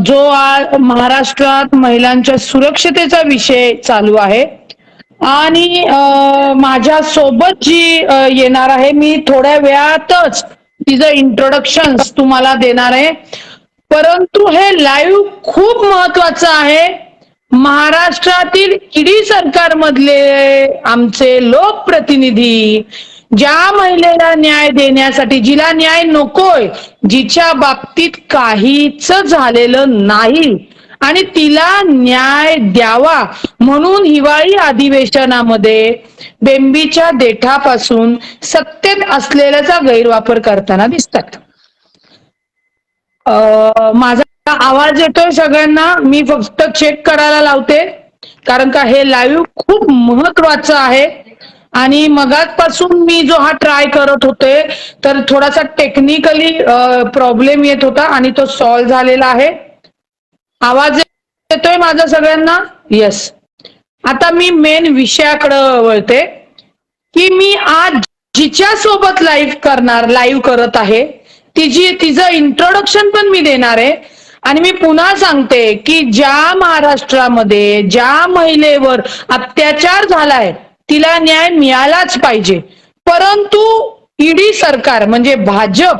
जो आज महाराष्ट्रात महिलांच्या सुरक्षतेचा विषय चालू आहे आणि माझ्या सोबत जी येणार आहे, मी थोड्या वेळातच तिचं इंट्रोडक्शन तुम्हाला देणार आहे. परंतु हे लाईव्ह खूप महत्वाचं आहे. महाराष्ट्रातील ईडी सरकारमधले आमचे लोकप्रतिनिधी ज्या महिलेला न्याय देण्यासाठी, जिला न्याय नकोय, जिच्या बाबतीत काहीच झालेलं नाही आणि तिला न्याय द्यावा म्हणून हिवाळी अधिवेशनामध्ये बेंबीच्या देठापासून सत्तेत असलेल्याचा गैरवापर करताना दिसतात. माझा आवाज येतोय सगळ्यांना? मी फक्त चेक करायला लावते, कारण का हे लाईव्ह खूप महत्वाचं आहे. आणि मगाचपासून मी जो हा ट्राय करत होते तर थोडासा टेक्निकली प्रॉब्लेम येत होता आणि तो सॉल्व्ह झालेला आहे. आवाज येतोय माझा सगळ्यांना? येस. आता मी मेन विषयाकडे वळते की मी आज जिच्या सोबत लाईव्ह करत आहे तिचं इंट्रोडक्शन पण मी देणार आहे. आणि मी पुन्हा सांगते की ज्या महाराष्ट्रामध्ये ज्या महिलेवर अत्याचार झालाय तिला न्याय मिळालाच पाहिजे. परंतु ईडी सरकार म्हणजे भाजप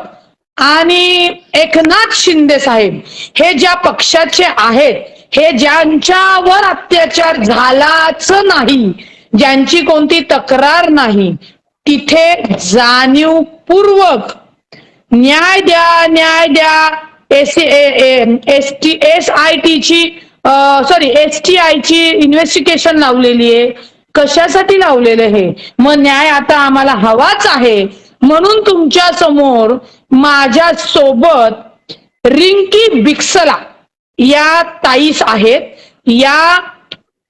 आणि एकनाथ शिंदे साहेब हे ज्या पक्षाचे आहेत, हे ज्यांच्यावर अत्याचार झालाच नाही, ज्यांची कोणती तक्रार नाही, तिथे जाणीवपूर्वक न्याय द्या न्याय द्या STI ची इन्व्हेस्टिगेशन लावलेली आहे. कशासाठी लावलेलं हे? मग न्याय आता आम्हाला हवाच आहे. म्हणून तुमच्या समोर माझ्या सोबत रिंकी बिक्सला या ताईस आहेत. या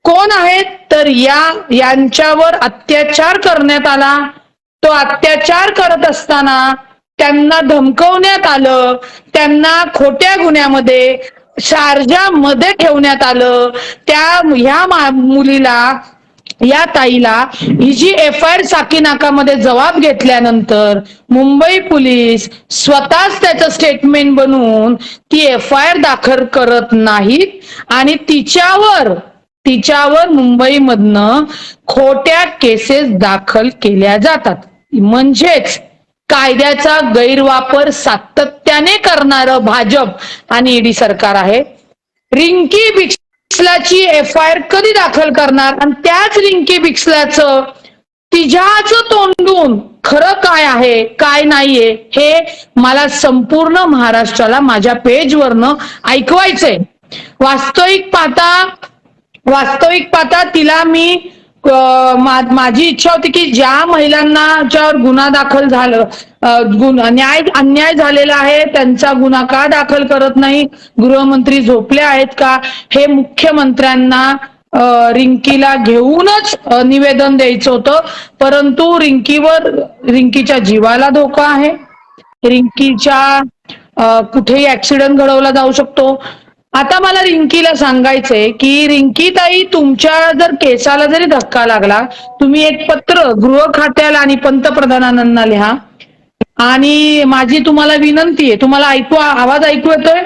कोण आहेत तर यांच्यावर अत्याचार करण्यात आला. तो अत्याचार करत असताना त्यांना धमकवण्यात आलं, त्यांना खोट्या गुन्ह्यामध्ये शारजामध्ये ठेवण्यात आलं. ह्या मुलीला, या ताईला ही जी FIR साकीनाकामध्ये जबाब घेतल्यानंतर मुंबई पोलीस स्वतःच त्याचं स्टेटमेंट बनवून ती FIR दाखल करत नाहीत आणि तिच्यावर मुंबईमधनं खोट्या केसेस दाखल केल्या जातात. म्हणजेच कायद्याचा गैरवापर सातत्याने करणारं भाजप आणि ईडी सरकार आहे. रिंकी बिक्सलाची FIR कधी दाखल करणार? आणि त्याच रिंकी बिक्सलाचं तिच्याच तोंडून खरं काय आहे काय नाहीये हे मला संपूर्ण महाराष्ट्राला माझ्या पेजवरनं ऐकवायचंय. वास्तविक पाहता तिला मी माझी इच्छा होती की ज्या महिलांना ज्यावर गुन्हा दाखल झालं, अन्याय झालेला आहे, त्यांचा गुन्हा का दाखल करत नाही, गृहमंत्री झोपले आहेत का, हे मुख्यमंत्र्यांना रिंकीला घेऊनच निवेदन द्यायचं होतं. परंतु रिंकीच्या जीवाला धोका आहे. रिंकीच्या कुठेही ऍक्सिडेंट घडवला जाऊ शकतो. आता मला रिंकीला सांगायचंय की रिंकी ताई, तुमच्या जर केसाला जरी धक्का लागला, तुम्ही एक पत्र गृह खात्याला आणि पंतप्रधानांना लिहा. आणि माझी तुम्हाला विनंती आहे, तुम्हाला आवाज ऐकू येतोय?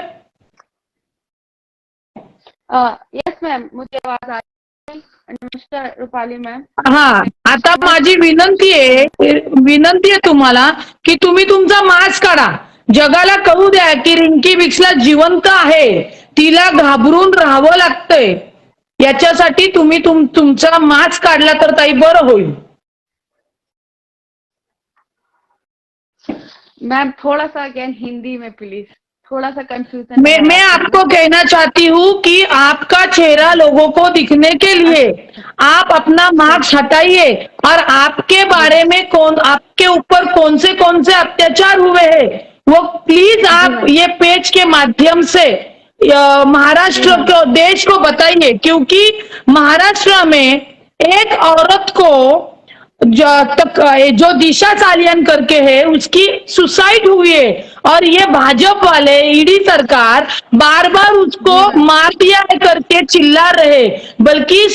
यस मैम, मुझे आवाज आ रही है. नमस्कार रूपाली मैम. हा, आता माझी विनंती आहे तुम्हाला की तुम्ही तुमचा मास्क काढा. जगाला कळू द्या की रिंकी बिक्सला जिवंत आहे, तिला घाबरून राहावं लागतंय. याच्यासाठी तुम्ही तुमचा मास्क काढला तर ताई बरं होईल. मैम थोड़ा सा अगेन हिंदी में प्लीज, थोड़ा सा कंफ्यूजन. मैं आपको कहना चाहती हूँ कि आपका चेहरा लोगों को दिखने के लिए आप अपना मास्क हटाइए और आपके बारे में आपके ऊपर कौन से अत्याचार हुए हैं वो प्लीज आप ये पेज के माध्यम से महाराष्ट्र को, देश को बताइए. क्योंकि महाराष्ट्र में एक औरत को जो दिशा चालियन करके है उसकी सुसाइड हुई है और ये भाजपा वाले ईडी सरकार बार बार उसको मार दिया है करके चिल्ला रहे, बल्कि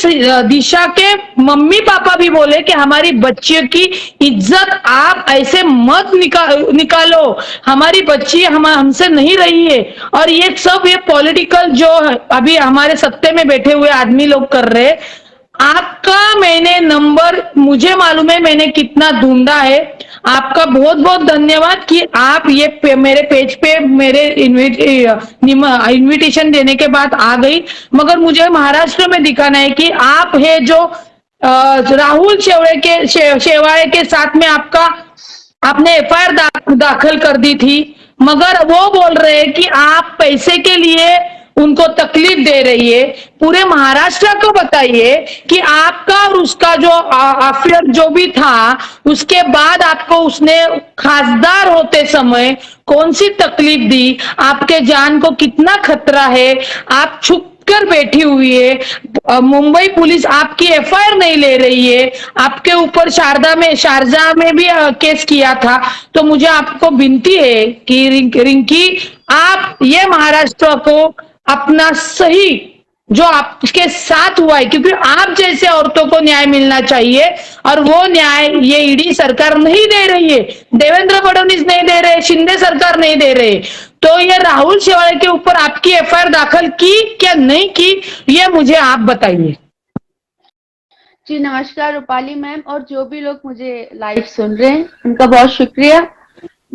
दिशा के मम्मी पापा भी बोले कि हमारी बच्चियों की इज्जत आप ऐसे मत निकालो, हमारी बच्ची हमसे नहीं रही है। और ये सब ये पॉलिटिकल जो अभी हमारे सत्ते में बैठे हुए आदमी लोग कर रहे। आपका मैंने नंबर, मुझे मालूम है मैंने कितना ढूंढा है। आपका बहुत बहुत धन्यवाद कि आप ये मेरे पेज पे मेरे इनविटेशन देने के बाद आ गई। मगर मुझे महाराष्ट्र में दिखाना है कि आप है जो राहुल शेवाळे के साथ में आपने एफआईआर दाखिल कर दी थी, मगर वो बोल रहे हैं कि आप पैसे के लिए उनको तकलीफ दे रही है। पूरे महाराष्ट्र को बताइए कि आपका और उसका जो अफेयर जो भी था, उसके बाद आपको उसने खासदार होते समय कौन सी तकलीफ दी, आपके जान को कितना खतरा है, आप छुप कर बैठी हुई है। मुंबई पुलिस आपकी एफआईआर नहीं ले रही है, आपके ऊपर शारजा में भी केस किया था। तो मुझे आपको विनती है कि रिंकी, आप ये महाराष्ट्र को अपना सही जो आपके साथ हुआ है, क्योंकि आप जैसे औरतों को न्याय मिलना चाहिए और वो न्याय ये ईडी सरकार नहीं दे रही है, देवेंद्र फडणवीस नहीं दे रहे, शिंदे सरकार नहीं दे रहे। तो ये राहुल शेवाळे के ऊपर आपकी एफआईआर दाखिल की क्या नहीं की, ये मुझे आप बताइए। जी नमस्कार रूपाली मैम और जो भी लोग मुझे लाइव सुन रहे हैं उनका बहुत शुक्रिया।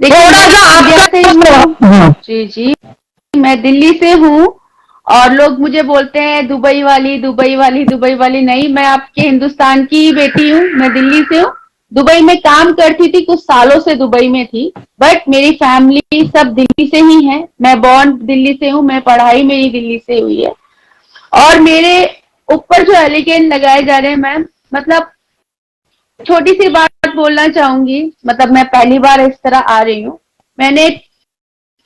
थोड़ा सा जी मैं दिल्ली से हूँ और लोग मुझे बोलते हैं दुबई वाली दुबई वाली दुबई वाली। नहीं, मैं आपके हिंदुस्तान की बेटी हूँ, मैं दिल्ली से हूँ। दुबई में काम करती थी, कुछ सालों से दुबई में थी, बट मेरी फैमिली सब दिल्ली से ही है। मैं बॉर्न दिल्ली से हूँ, मैं पढ़ाई मेरी दिल्ली से हुई है। और मेरे ऊपर जो एलिगेशन लगाए जा रहे हैं मैम, मतलब छोटी सी बात बोलना चाहूंगी। मतलब मैं पहली बार इस तरह आ रही हूँ। मैंने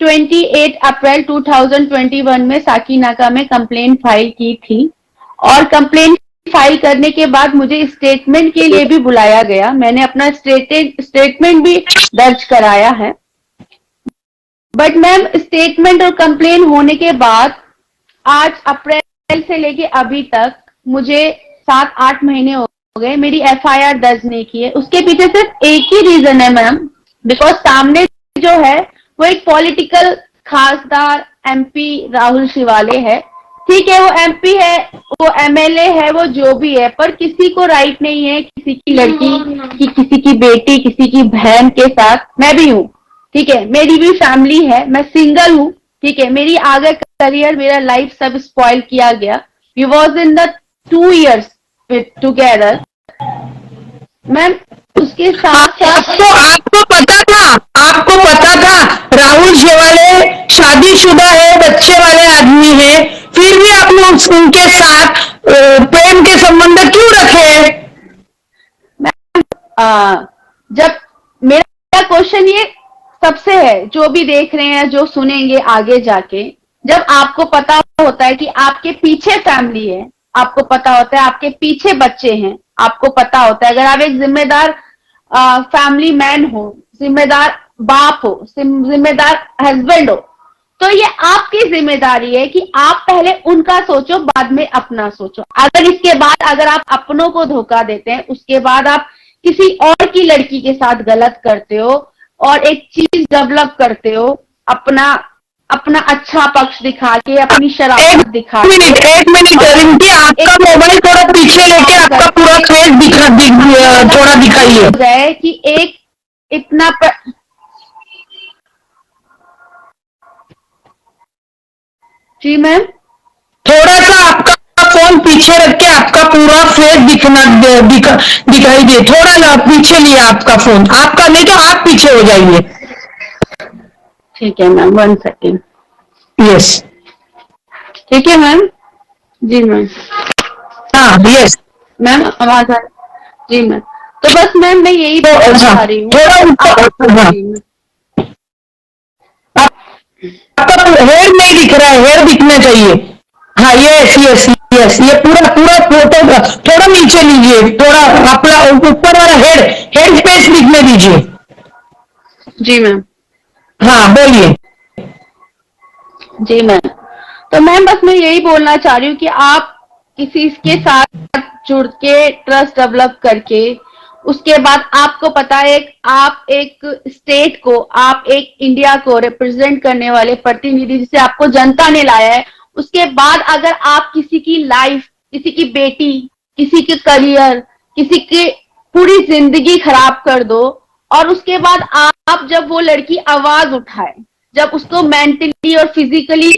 28 अप्रैल 2021 में साकीनाका में कंप्लेंट फाइल की थी और कंप्लेंट फाइल करने के बाद मुझे स्टेटमेंट के लिए भी बुलाया गया। मैंने अपना स्टेटमेंट भी दर्ज कराया है। बट मैम, स्टेटमेंट और कंप्लेंट होने के बाद आज अप्रैल से लेके अभी तक मुझे 7-8 महीने हो गए, मेरी एफआईआर दर्ज नहीं की है। उसके पीछे सिर्फ एक ही रीजन है मैम, बिकॉज सामने जो है वो एक पॉलिटिकल खासदार एमपी राहुल शेवाळे है। ठीक है, वो एमपी है, वो एमएलए है, वो जो भी है, पर किसी को राइट नहीं है किसी की लड़की किसी की बेटी, किसी की बहन के साथ। मैं भी हूँ, ठीक है, मेरी भी फैमिली है, मैं सिंगल हूँ, ठीक है। मेरी आगे करियर, मेरा लाइफ सब स्पॉइल किया गया। We was in the 2 years together ma'am. उसके साथ आपको पता था राहुल शेवाळे शादीशुदा है, बच्चे वाले आदमी है, फिर भी आपने उनके साथ प्रेम के संबंध क्यों रखे? जब मेरा क्वेश्चन ये सबसे है, जो भी देख रहे हैं, जो सुनेंगे आगे जाके, जब आपको पता होता है कि आपके पीछे फैमिली है, आपको पता होता है आपके पीछे बच्चे हैं, आपको पता होता है अगर आप एक जिम्मेदार फैमिली मैन हो, जिम्मेदार बाप हो, जिम्मेदार हस्बैंड हो, तो ये आपकी जिम्मेदारी है कि आप पहले उनका सोचो, बाद में अपना सोचो। अगर इसके बाद अगर आप अपनों को धोखा देते हैं, उसके बाद आप किसी और की लड़की के साथ गलत करते हो और एक चीज डेवलप करते हो, अपना अच्छा पक्ष दिखा के, अपनी शरारत दिखा के। एक मिनट रिंकी, आपका मोबाइल थोड़ा पीछे लेके आपका पूरा फेस थोड़ा दिखाइए कि एक इतना जी मैम, थोड़ा सा आपका फोन पीछे रख के आपका पूरा फेस दिखाई दे। थोड़ा पीछे लिया आपका फोन, आपका नहीं तो आप पीछे हो जाइए। ठीक है मैम, 1 सेकेंड। यस, ठीक है मैम। जी मैम। हाँ यस मैम, आवाज आ रही? जी मैम। तो बस मैम मैं यही बता रही हूँ, आपका हेयर नहीं दिख रहा है, हेयर दिखना चाहिए। हाँ यस यस यस, ये पूरा पूरा फोटो थोड़ा नीचे लीजिए, थोड़ा अपना ऊपर वाला हेड स्पेस लिखने दीजिए। जी मैम। हाँ बोलिए। जी मैम, तो मैम बस मैं यही बोलना चाह रही हूँ कि आप किसी के साथ जुड़ के ट्रस्ट डेवलप करके उसके बाद आपको पता है आप एक स्टेट को, आप एक इंडिया को रिप्रेजेंट करने वाले प्रतिनिधि जिसे आपको जनता ने लाया है, उसके बाद अगर आप किसी की लाइफ, किसी की बेटी, किसी के करियर, किसी की पूरी जिंदगी खराब कर दो और उसके बाद आप जब वो लड़की आवाज उठाए, जब उसको मेंटली और फिजिकली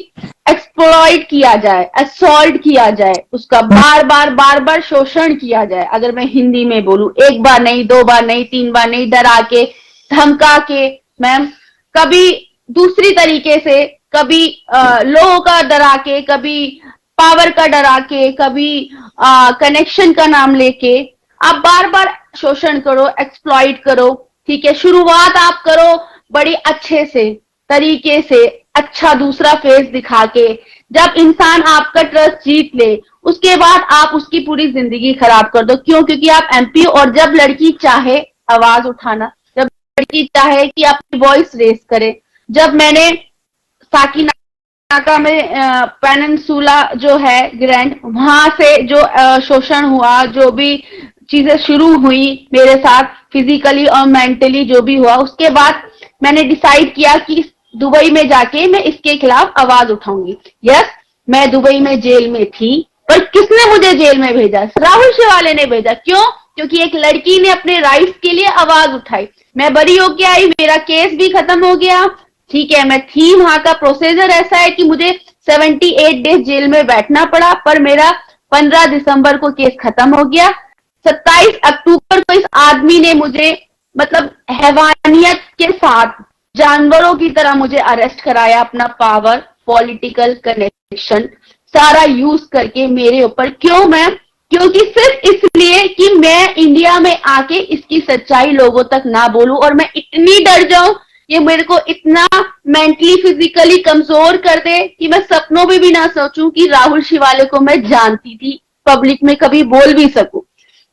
एक्सप्लॉइट किया जाए, असॉल्ट किया जाए, उसका बार बार शोषण किया जाए, अगर मैं हिंदी में बोलूं, एक बार नहीं, दो बार नहीं, तीन बार नहीं, डरा के, धमका के, मैम कभी दूसरी तरीके से, कभी लोगों का डरा के, कभी पावर का डरा के, कभी कनेक्शन का नाम लेके आप बार बार शोषण करो, एक्सप्लॉइट करो, ठीक है। शुरुआत आप करो बड़ी अच्छे से तरीके से, अच्छा दूसरा फेस दिखा के, जब इंसान आपका ट्रस्ट जीत ले उसके बाद आप उसकी पूरी जिंदगी खराब कर दो। क्यों? क्योंकि आप एमपी, और जब लड़की चाहे आवाज उठाना, जब लड़की चाहे कि अपनी वॉइस रेस करे, जब मैंने साकिनाका में पेनिनसुला जो है ग्रैंड, वहां से जो शोषण हुआ, जो भी चीजें शुरू हुई मेरे साथ फिजिकली और मेंटली जो भी हुआ, उसके बाद मैंने डिसाइड किया कि दुबई में जाके मैं इसके खिलाफ आवाज उठाऊंगी। यस, मैं दुबई में जेल में थी, पर किसने मुझे जेल में भेजा? राहुल शिवाले ने भेजा। क्यों? क्योंकि एक लड़की ने अपने राइट्स के लिए आवाज उठाई। मैं बरी होके आई, मेरा केस भी खत्म हो गया, ठीक है। मैं थी, वहां का प्रोसीजर ऐसा है कि मुझे 78 डेज जेल में बैठना पड़ा, पर मेरा 15 दिसंबर को केस खत्म हो गया। 27 अक्टूबर को इस आदमी ने मुझे, मतलब हैवानियत के साथ, जानवरों की तरह मुझे अरेस्ट कराया, अपना पावर, पॉलिटिकल कनेक्शन सारा यूज करके मेरे ऊपर। क्यों मैम? क्योंकि सिर्फ इसलिए कि मैं इंडिया में आके इसकी सच्चाई लोगों तक ना बोलूं और मैं इतनी डर जाऊं, ये मेरे को इतना मेंटली फिजिकली कमजोर कर दे कि मैं सपनों में भी ना सोचूं कि राहुल शिवाले को मैं जानती थी, पब्लिक में कभी बोल भी सकूं।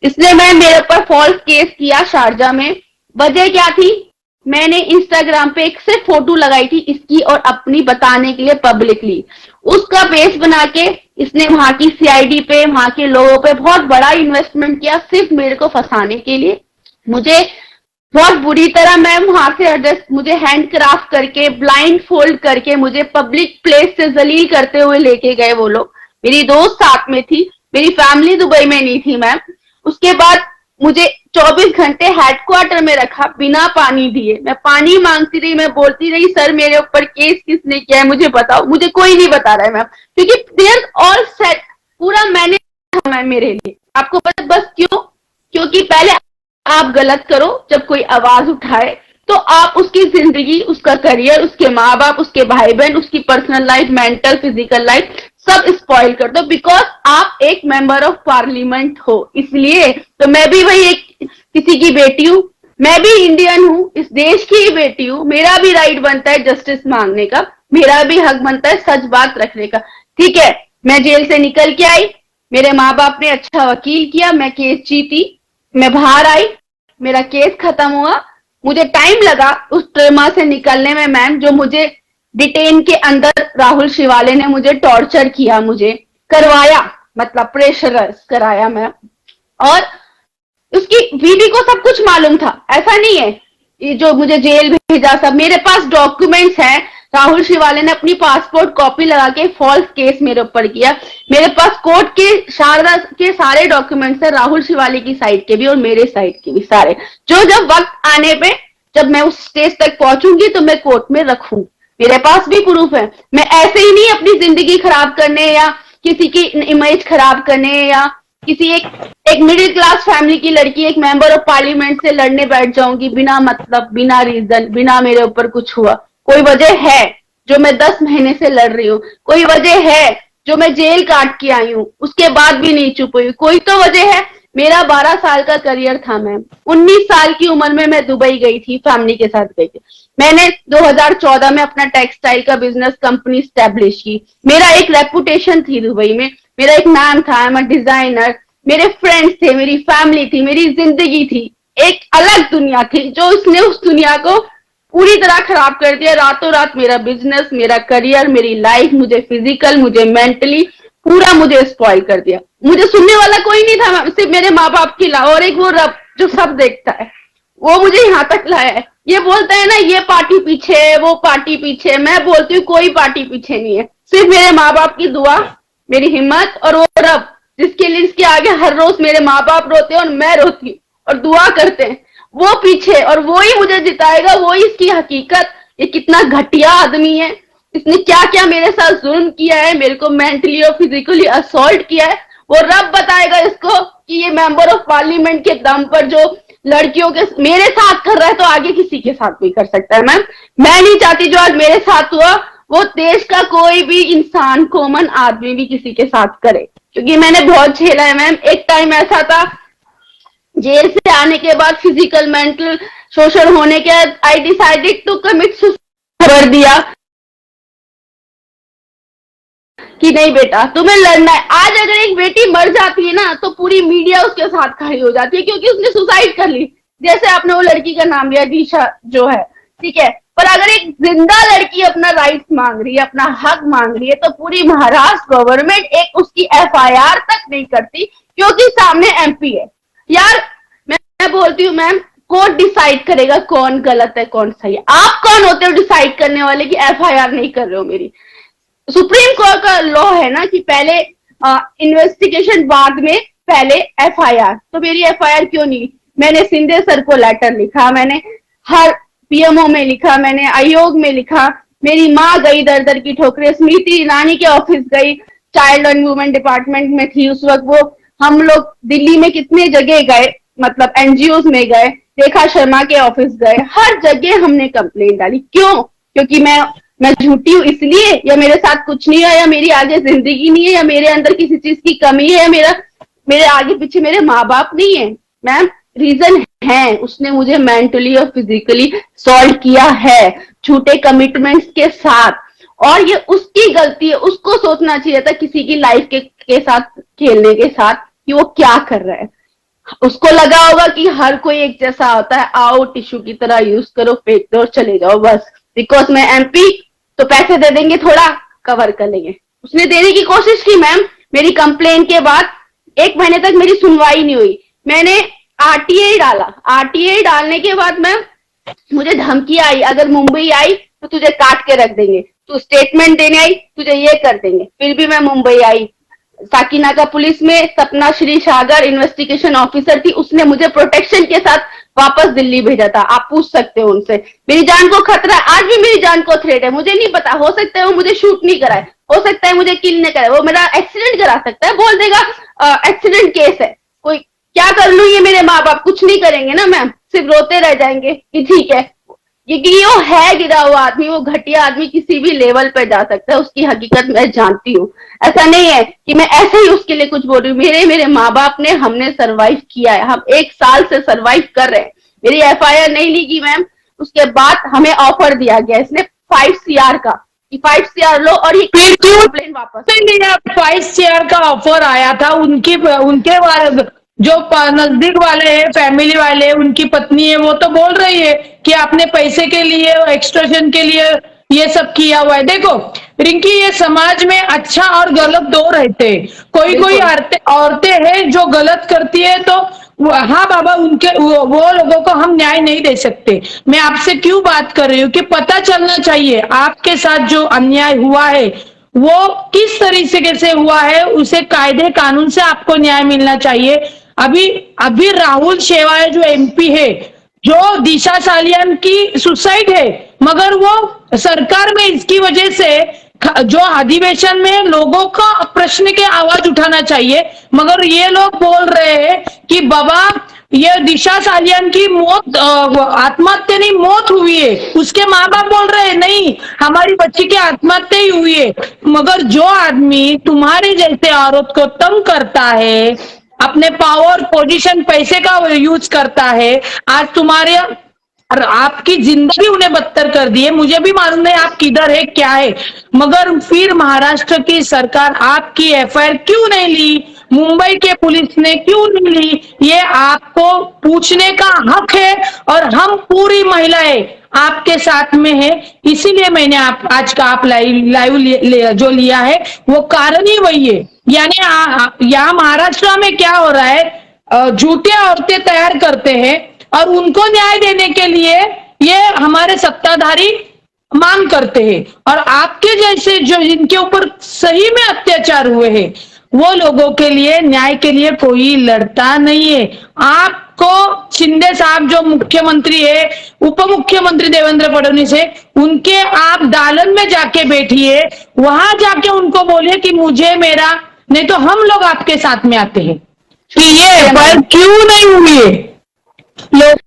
इसलिए मैं, मेरे ऊपर फॉल्स केस किया शारजा में। वजह क्या थी? मैंने इंस्टाग्राम पे एक सिर्फ फोटो लगाई थी इसकी और अपनी, बताने के लिए पब्लिकली। उसका बेस बना के इसने वहां की सीआईडी पे, वहां के लोगों पे बहुत बड़ा इन्वेस्टमेंट किया सिर्फ मेरे को फंसाने के लिए। मुझे बहुत बुरी तरह मैम वहां से एडजस्ट, मुझे हैंड क्राफ्ट करके, ब्लाइंड फोल्ड करके, मुझे पब्लिक प्लेस से जलील करते हुए लेके गए वो लोग। मेरी दोस्त साथ में थी, मेरी फैमिली दुबई में नहीं थी मैम। उसके बाद मुझे 24 घंटे हेडक्वार्टर में रखा बिना पानी दिए। मैं पानी मांगती रही, मैं बोलती रही, सर मेरे ऊपर केस किसने किया है मुझे बताओ। मुझे कोई नहीं बता रहा है मैम, क्योंकि देयर ऑल सेट, पूरा मैंने मैम मेरे लिए। आपको पता बस क्यों? क्योंकि पहले आप गलत करो, जब कोई आवाज उठाए तो आप उसकी जिंदगी, उसका करियर, उसके माँ बाप, उसके भाई बहन, उसकी personal life, mental physical life सब स्पॉइल कर दो, बिकॉज आप एक मेंबर ऑफ पार्लियामेंट हो। इसलिए तो मैं भी वही एक किसी की बेटी हूँ, मैं भी इंडियन हूँ, इस देश की ही बेटी हूँ। मेरा भी राइट बनता है जस्टिस मांगने का, मेरा भी हक बनता है सच बात रखने का। ठीक है, मैं जेल से निकल के आई, मेरे माँ बाप ने अच्छा वकील किया, मैं केस जीती, मैं बाहर आई, मेरा केस खत्म हुआ। मुझे टाइम लगा उस ट्रमा से निकलने में मैम, जो मुझे डिटेन के अंदर राहुल शिवाले ने मुझे टॉर्चर किया, मुझे करवाया, मतलब प्रेशराइज कराया मैम। और उसकी बीवी को सब कुछ मालूम था, ऐसा नहीं है ये जो मुझे जेल भेजा, सब मेरे पास डॉक्यूमेंट्स हैं। राहुल शिवाले ने अपनी पासपोर्ट कॉपी लगा के फॉल्स केस मेरे ऊपर किया। मेरे पास कोर्ट के शारदा के सारे डॉक्यूमेंट्स है, राहुल शिवाले की साइड के भी और मेरे साइड के भी सारे, जो जब वक्त आने पे, जब मैं उस स्टेज तक पहुंचूंगी तो मैं कोर्ट में रखूं। मेरे पास भी प्रूफ है। मैं ऐसे ही नहीं अपनी जिंदगी खराब करने या किसी की इमेज खराब करने या किसी एक मिडिल क्लास फैमिली की लड़की एक मेंबर ऑफ पार्लियामेंट से लड़ने बैठ जाऊंगी बिना मतलब, बिना रीजन, बिना मेरे ऊपर कुछ हुआ। कोई वजह है जो मैं 10 महीने से लड़ रही हूँ, कोई वजह है जो मैं जेल काट के आई हूँ, उसके बाद भी नहीं चुप हुई। कोई तो वजह है। मेरा 12 साल का करियर था मैम, 19 साल की उम्र में मैं दुबई गई थी, फैमिली के साथ गई थी। मैंने 2014 में अपना टेक्सटाइल का बिजनेस कंपनी स्टैब्लिश की। मेरा एक रेपुटेशन थी दुबई में, मेरा एक नाम था, आई एम अ डिजाइनर, मेरे फ्रेंड्स थे, मेरी फैमिली थी, मेरी जिंदगी थी, एक अलग दुनिया थी, जो उसने उस दुनिया को पूरी तरह खराब कर दिया। रातों रात मेरा बिजनेस, मेरा करियर, मेरी लाइफ, मुझे फिजिकल, मुझे मेंटली पूरा मुझे स्पॉइल कर दिया। मुझे सुनने वाला कोई नहीं था, सिर्फ मेरे माँ बाप के अलावा, और एक वो रब जो सब देखता है, वो मुझे यहाँ तक लाया है। ये बोलता है ना, ये पार्टी पीछे है, वो पार्टी पीछे है, मैं बोलती हूँ कोई पार्टी पीछे नहीं है, सिर्फ मेरे माँ बाप की दुआ, मेरी हिम्मत, और वो रब जिसके लिए, इसके आगे हर रोज मेरे माँ बाप रोते हैं और मैं रोती हूँ और दुआ करते हैं, वो पीछे, और वो ही मुझे जिताएगा, वो ही इसकी हकीकत। ये कितना घटिया आदमी है, इसने क्या क्या मेरे साथ जुल्म किया है, मेरे को मेंटली और फिजिकली असॉल्ट किया है, वो रब बताएगा इसको कि ये मेंबर ऑफ पार्लियामेंट के दम पर जो लड़कियों के मेरे साथ कर रहा है, तो आगे किसी के साथ भी कर सकता है। मैम, मैं नहीं चाहती जो आज मेरे साथ हुआ वो देश का कोई भी इंसान, कॉमन आदमी भी किसी के साथ करे, क्योंकि मैंने बहुत झेला है मैम। एक टाइम ऐसा था, जेल से आने के बाद फिजिकल मेंटल शोषण होने के बाद I decided to commit suicide कर दिया कि नहीं बेटा तुम्हें लड़ना है। आज अगर एक बेटी मर जाती है ना, तो पूरी मीडिया उसके साथ खड़ी हो जाती है, क्योंकि उसने सुसाइड कर ली। जैसे आपने वो लड़की का नाम लिया, दिशा जो है, ठीक है, पर अगर एक जिंदा लड़की अपना राइट्स मांग रही है, अपना हक मांग रही है, तो पूरी महाराष्ट्र गवर्नमेंट एक उसकी एफआईआर तक नहीं करती, क्योंकि सामने एमपी है। यार मैं बोलती हूँ मैम, कोर्ट डिसाइड करेगा कौन गलत है कौन सही है। आप कौन होते हो डिसाइड करने वाले कि एफआईआर नहीं कर रहे हो मेरी? सुप्रीम कोर्ट का लॉ है ना कि पहले इन्वेस्टिगेशन, बाद में पहले एफआईआर। तो मेरी एफआईआर क्यों नहीं? मैंने सिंधे सर को लेटर लिखा, मैंने हर पीएमओ में लिखा, मैंने आयोग में लिखा, मेरी माँ गई दर दर की ठोकरें, स्मृति ईरानी के ऑफिस गई, चाइल्ड एंड वुमेन डिपार्टमेंट में थी उस वक्त वो। हम लोग दिल्ली में कितने जगह गए, मतलब एनजीओ में गए, रेखा शर्मा के ऑफिस गए, हर जगह हमने कंप्लेंट डाली। क्यों? क्योंकि मैं झूठी हूँ इसलिए, या मेरे साथ कुछ नहीं है, या मेरी आगे जिंदगी नहीं है, या मेरे अंदर किसी चीज की कमी है, या मेरे आगे पीछे मेरे माँ बाप नहीं है? मैम, रीजन है, उसने मुझे मेंटली और फिजिकली सॉल्व किया है झूठे कमिटमेंट्स के साथ, और ये उसकी गलती है। उसको सोचना चाहिए था किसी की लाइफ के साथ खेलने के साथ कि वो क्या कर रहा है। उसको लगा होगा कि हर कोई एक जैसा होता है, आओ टिश्यू की तरह यूज करो, फेंक दो और चले जाओ बस, बिकॉज मैं एमपी तो पैसे दे देंगे, थोड़ा कवर कर लेंगे। उसने देने की कोशिश की मैम। मेरी कंप्लेन के बाद 1 महीने तक मेरी सुनवाई नहीं हुई। मैंने आरटीआई डाला, आरटीआई डालने के बाद मैम मुझे धमकी आई, अगर मुंबई आई तो तुझे काट के रख देंगे, तू स्टेटमेंट देने आई तुझे ये कर देंगे। फिर भी मैं मुंबई आई। साकिनाका पुलिस में सपना श्री सागर इन्वेस्टिगेशन ऑफिसर थी, उसने मुझे प्रोटेक्शन के साथ वापस दिल्ली भेजा था। आप पूछ सकते हो उनसे। मेरी जान को खतरा है, आज भी मेरी जान को थ्रेट है। मुझे नहीं पता, हो सकता है वो मुझे शूट नहीं कराए, हो सकता है मुझे किल नहीं कराए, वो मेरा एक्सीडेंट करा सकता है, बोल देगा एक्सीडेंट केस है। कोई क्या कर लू, ये मेरे माँ बाप कुछ नहीं करेंगे ना मैम, सिर्फ रोते रह जाएंगे कि ठीक है। ये वो है गिरा हुआ आदमी, वो घटिया आदमी किसी भी लेवल पर जा सकता है, उसकी हकीकत मैं जानती हूँ। ऐसा नहीं है कि मैं ऐसे ही उसके लिए कुछ बोल रही हूँ। मेरे माँ बाप ने, हमने सरवाइव किया है, हम 1 साल से सरवाइव कर रहे हैं। मेरी एफआईआर नहीं ली गई मैम, उसके बाद हमें ऑफर दिया गया इसने 5 CR का कि 5 CR लो और ये कंप्लेन वापस। 5 CR का ऑफर आया था, उनके जो नजदीक वाले हैं, फैमिली वाले, उनकी पत्नी है, वो तो बोल रही है कि आपने पैसे के लिए, एक्सटॉर्शन के लिए ये सब किया हुआ है। देखो रिंकी, ये समाज में अच्छा और गलत दो रहते हैं। कोई औरतें हैं जो गलत करती है, तो हाँ बाबा, उनके वो लोगों को हम न्याय नहीं दे सकते। मैं आपसे क्यों बात कर रही हूँ कि पता चलना चाहिए आपके साथ जो अन्याय हुआ है वो किस तरीके से हुआ है, उसे कायदे कानून से आपको न्याय मिलना चाहिए। अभी राहुल शेवाळे जो एमपी है, जो दिशा सालियान की सुसाइड है, मगर वो सरकार में इसकी वजह से जो अधिवेशन में लोगों का प्रश्न के आवाज उठाना चाहिए, मगर ये लोग बोल रहे हैं कि बाबा ये दिशा सालियान की मौत आत्महत्या नहीं, मौत हुई है। उसके माँ बाप बोल रहे हैं नहीं, हमारी बच्ची की आत्महत्या ही हुई है। मगर जो आदमी तुम्हारे जैसे औरत को तंग करता है, अपने पावर पोजीशन पैसे का यूज करता है, आज तुम्हारे और आपकी जिंदगी उन्हें बदतर कर दी है। मुझे भी मालूम नहीं आप किधर है क्या है, मगर फिर महाराष्ट्र की सरकार आपकी एफआईआर क्यों नहीं ली, मुंबई के पुलिस ने क्यों नहीं ली, ये आपको पूछने का हक है। और हम पूरी महिलाएं आपके साथ में है, इसीलिए मैंने आप आज का आप लाइव जो लिया है वो कारण ही वही है। यानी यहाँ महाराष्ट्र में क्या हो रहा है, झूठे औरतें तैयार करते हैं और उनको न्याय देने के लिए ये हमारे सत्ताधारी मांग करते हैं, और आपके जैसे जो जिनके ऊपर सही में अत्याचार हुए हैं वो लोगों के लिए न्याय के लिए कोई लड़ता नहीं है। आपको शिंदे साहब जो मुख्यमंत्री है, उप मुख्यमंत्री देवेंद्र फडणवीस है, उनके आप दालन में जाके बैठिए, वहां जाके उनको बोलिए कि मुझे मेरा, नहीं तो हम लोग आपके साथ में आते हैं कि ये एफआईआर क्यों नहीं हुई है। लोग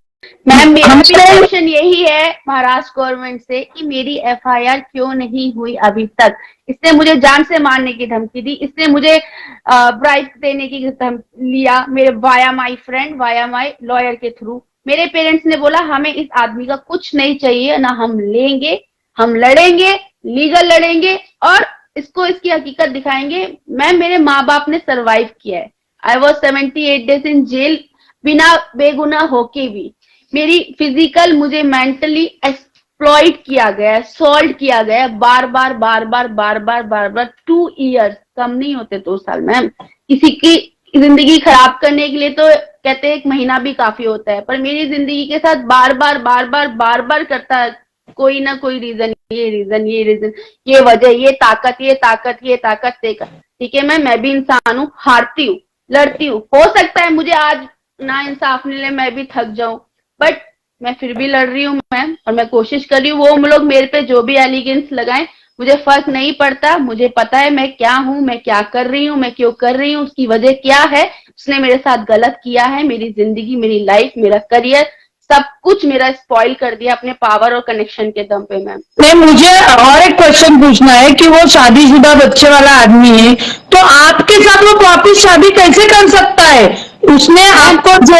मैम मेरा भी हमसे क्वेश्चन यही है महाराष्ट्र गवर्नमेंट से कि मेरी एफआईआर क्यों नहीं हुई अभी तक। इसने मुझे जान से मारने की धमकी दी, इसने मुझे ब्राइब देने की धमकी लिया, मेरे via my friend, via my lawyer के थ्रू। मेरे पेरेंट्स ने बोला हमें इस आदमी का कुछ नहीं चाहिए ना, हम लेंगे, हम लड़ेंगे, लीगल लड़ेंगे और इसको इसकी हकीकत दिखाएंगे। मैम मेरे माँ बाप ने सर्वाइव किया है। I was 78 days in jail बिना बेगुनाह होके भी। मेरी फिजिकल, मुझे मेंटली एक्सप्लॉइट किया गया, सॉल्ट किया गया, बार बार बार बार बार बार बार बार 2 इयर्स, कम नहीं होते 2 साल मैम। किसी की जिंदगी खराब करने के लिए तो कहते हैं 1 महीना भी काफी होता है, पर मेरी जिंदगी के साथ बार बार बार बार बार बार करता है कोई ना कोई रीजन, ये रीजन, ये रीजन, ये वजह, ये ताकत, ये ताकत, ये ताकत, ठीक है मैं भी इंसान हूँ, हारती हूँ, लड़ती हूँ। हो सकता है मुझे आज ना इंसाफ मिले, मैं भी थक जाऊं, बट मैं फिर भी लड़ रही हूँ मैम, और मैं कोशिश कर रही हूँ। वो लोग मेरे पे जो भी एलिगेंस लगाएं मुझे फर्क नहीं पड़ता, मुझे पता है मैं क्या हूँ, मैं क्या कर रही हूँ, मैं क्यों कर रही हूँ, उसकी वजह क्या है, उसने मेरे साथ गलत किया है, मेरी जिंदगी, मेरी लाइफ, मेरा करियर, सब कुछ मेरा स्पॉइल कर दिया अपने पावर और कनेक्शन के दम पे मैम। नहीं, मुझे और एक क्वेश्चन पूछना है कि वो शादीशुदा बच्चे वाला आदमी है, तो आपके साथ वो वापिस शादी कैसे कर सकता है? उसने आपको जो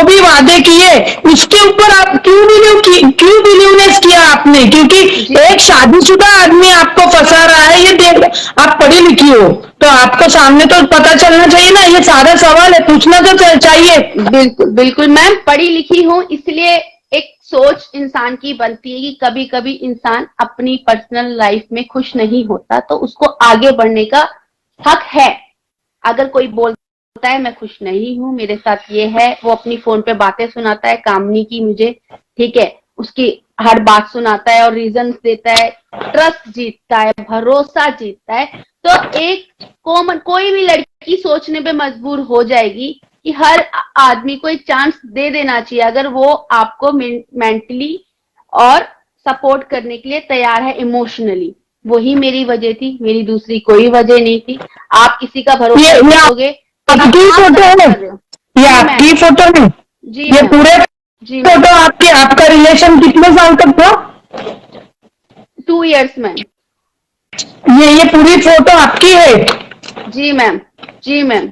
भी वादे किए उसके ऊपर आप क्यों बिलीवनेस किया आपने? क्योंकि एक शादीशुदा आदमी आपको फंसा रहा है, ये देख, आप पढ़ी लिखी हो तो आपको सामने तो पता चलना चाहिए ना, ये सारा सवाल है, पूछना तो चाहिए। बिल्कुल बिल्कुल मैम, पढ़ी लिखी हूँ, इसलिए एक सोच इंसान की बनती है कि कभी कभी इंसान अपनी पर्सनल लाइफ में खुश नहीं होता तो उसको आगे बढ़ने का हक है। अगर कोई बोलता है मैं खुश नहीं हूँ, मेरे साथ ये है, वो अपनी फोन पे बातें सुनाता है कामनी की मुझे, ठीक है, उसकी हर बात सुनाता है और रीजंस देता है, ट्रस्ट जीतता है, भरोसा जीतता है, तो एक कोई भी लड़की सोचने पे मजबूर हो जाएगी कि हर आदमी को एक चांस दे देना चाहिए अगर वो आपको मेंटली और सपोर्ट करने के लिए तैयार है इमोशनली। वही मेरी वजह थी, मेरी दूसरी कोई वजह नहीं थी। आप किसी का भरोसा करोगे तो आपकी फोटो है, ये आपकी फोटो है जी, ये पूरे जी फोटो आपकी, आपका रिलेशन कितने साल तक था? 2 इयर्स मैम। ये पूरी फोटो आपकी है? जी मैम, जी मैम,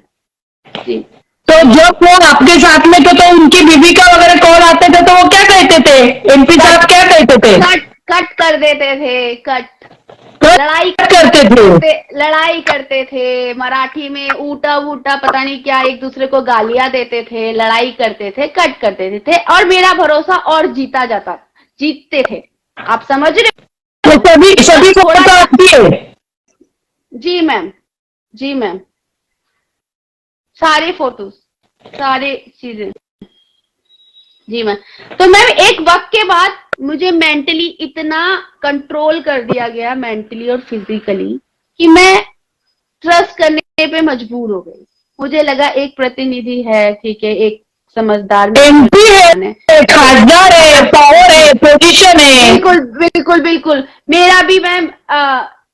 जी। तो जब वो आपके साथ में तो उनकी बीवी का वगैरह कॉल आते थे तो वो क्या कहते थे? एमपी साहब क्या कहते थे? कट कर देते थे, कट, लड़ाई करते थे मराठी में, ऊटा वूटा पता नहीं क्या, एक दूसरे को गालियां देते थे, लड़ाई करते थे, कट कर देते थे, और मेरा भरोसा और जीतते थे। आप समझ रहे तो सभी फोटो आपकी है? जी मैम, जी मैम, सारे फोटोज, सारे चीजें, जी मैम। तो मैम एक वक्त के बाद मुझे मेंटली इतना कंट्रोल कर दिया गया, मेंटली और फिजिकली, कि मैं ट्रस्ट करने पे मजबूर हो गई। मुझे लगा एक प्रतिनिधि है, ठीक है, एक समझदार एमपी है, खासदार है, पावर है, पोजीशन है। बिल्कुल बिल्कुल बिल्कुल। मेरा भी मैम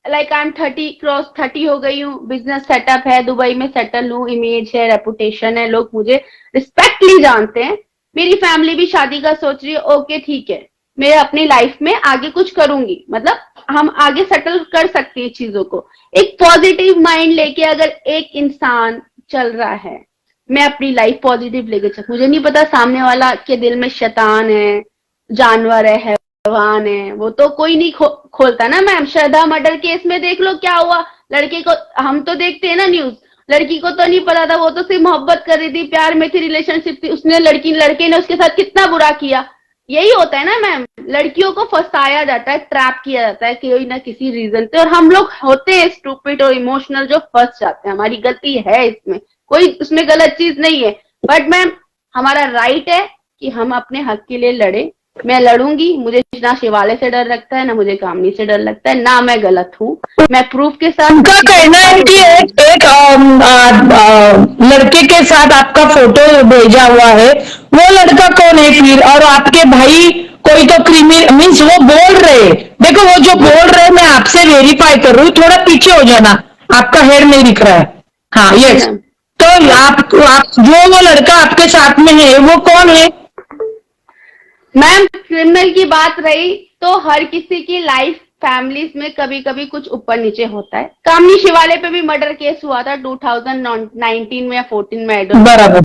लाइक आई एम 30 हो गई हूँ, बिजनेस सेटअप है, दुबई में सेटल हूँ, इमेज है, रेपुटेशन है, लोग मुझे रिस्पेक्टली जानते हैं। मेरी फैमिली भी शादी का सोच रही है, ओके ठीक है, मैं अपनी लाइफ में आगे कुछ करूंगी, मतलब हम आगे सेटल कर सकते हैं चीजों को। एक पॉजिटिव माइंड लेके अगर एक इंसान चल रहा है, मैं अपनी लाइफ पॉजिटिव लेके चल, मुझे नहीं पता सामने वाला के दिल में शैतान है, जानवर है, हैवान है, वो तो कोई नहीं खोलता ना मैम। श्रद्धा मर्डर केस में देख लो क्या हुआ, लड़के को, हम तो देखते हैं ना न्यूज, लड़की को तो नहीं पता था, वो तो सिर्फ मोहब्बत कर रही थी, प्यार में थी, रिलेशनशिप थी, उसने लड़के ने उसके साथ कितना बुरा किया। यही होता है ना मैम, लड़कियों को फंसाया जाता है, ट्रैप किया जाता है कोई ना किसी रीजन से, और हम लोग होते हैं स्टूपिड और इमोशनल जो फंस जाते हैं। हमारी गलती है इसमें, कोई उसमें गलत चीज नहीं है, बट मैम हमारा राइट है कि हम अपने हक के लिए लड़े। मैं लड़ूंगी, मुझे ना शिवालय से डर लगता है, ना मुझे कामनी से डर लगता है, ना मैं गलत हूँ। मैं प्रूफ के साथ उनका कहना है कि एक लड़के के साथ आपका फोटो भेजा हुआ है, वो लड़का कौन है फिर? और आपके भाई कोई तो क्रिमिनल मीन्स वो बोल रहे, देखो वो जो बोल रहे मैं आपसे वेरीफाई कर रही हूँ, थोड़ा पीछे हो जाना, आपका हेड नहीं दिख रहा है। हाँ यस, तो आप जो वो लड़का आपके साथ में है वो कौन है? मैम क्रिमिनल की बात रही तो हर किसी की लाइफ फैमिलीज में कभी कभी कुछ ऊपर नीचे होता है। कामनी शिवालय पे भी मर्डर केस हुआ था 2019 में या 14 में, बराबर।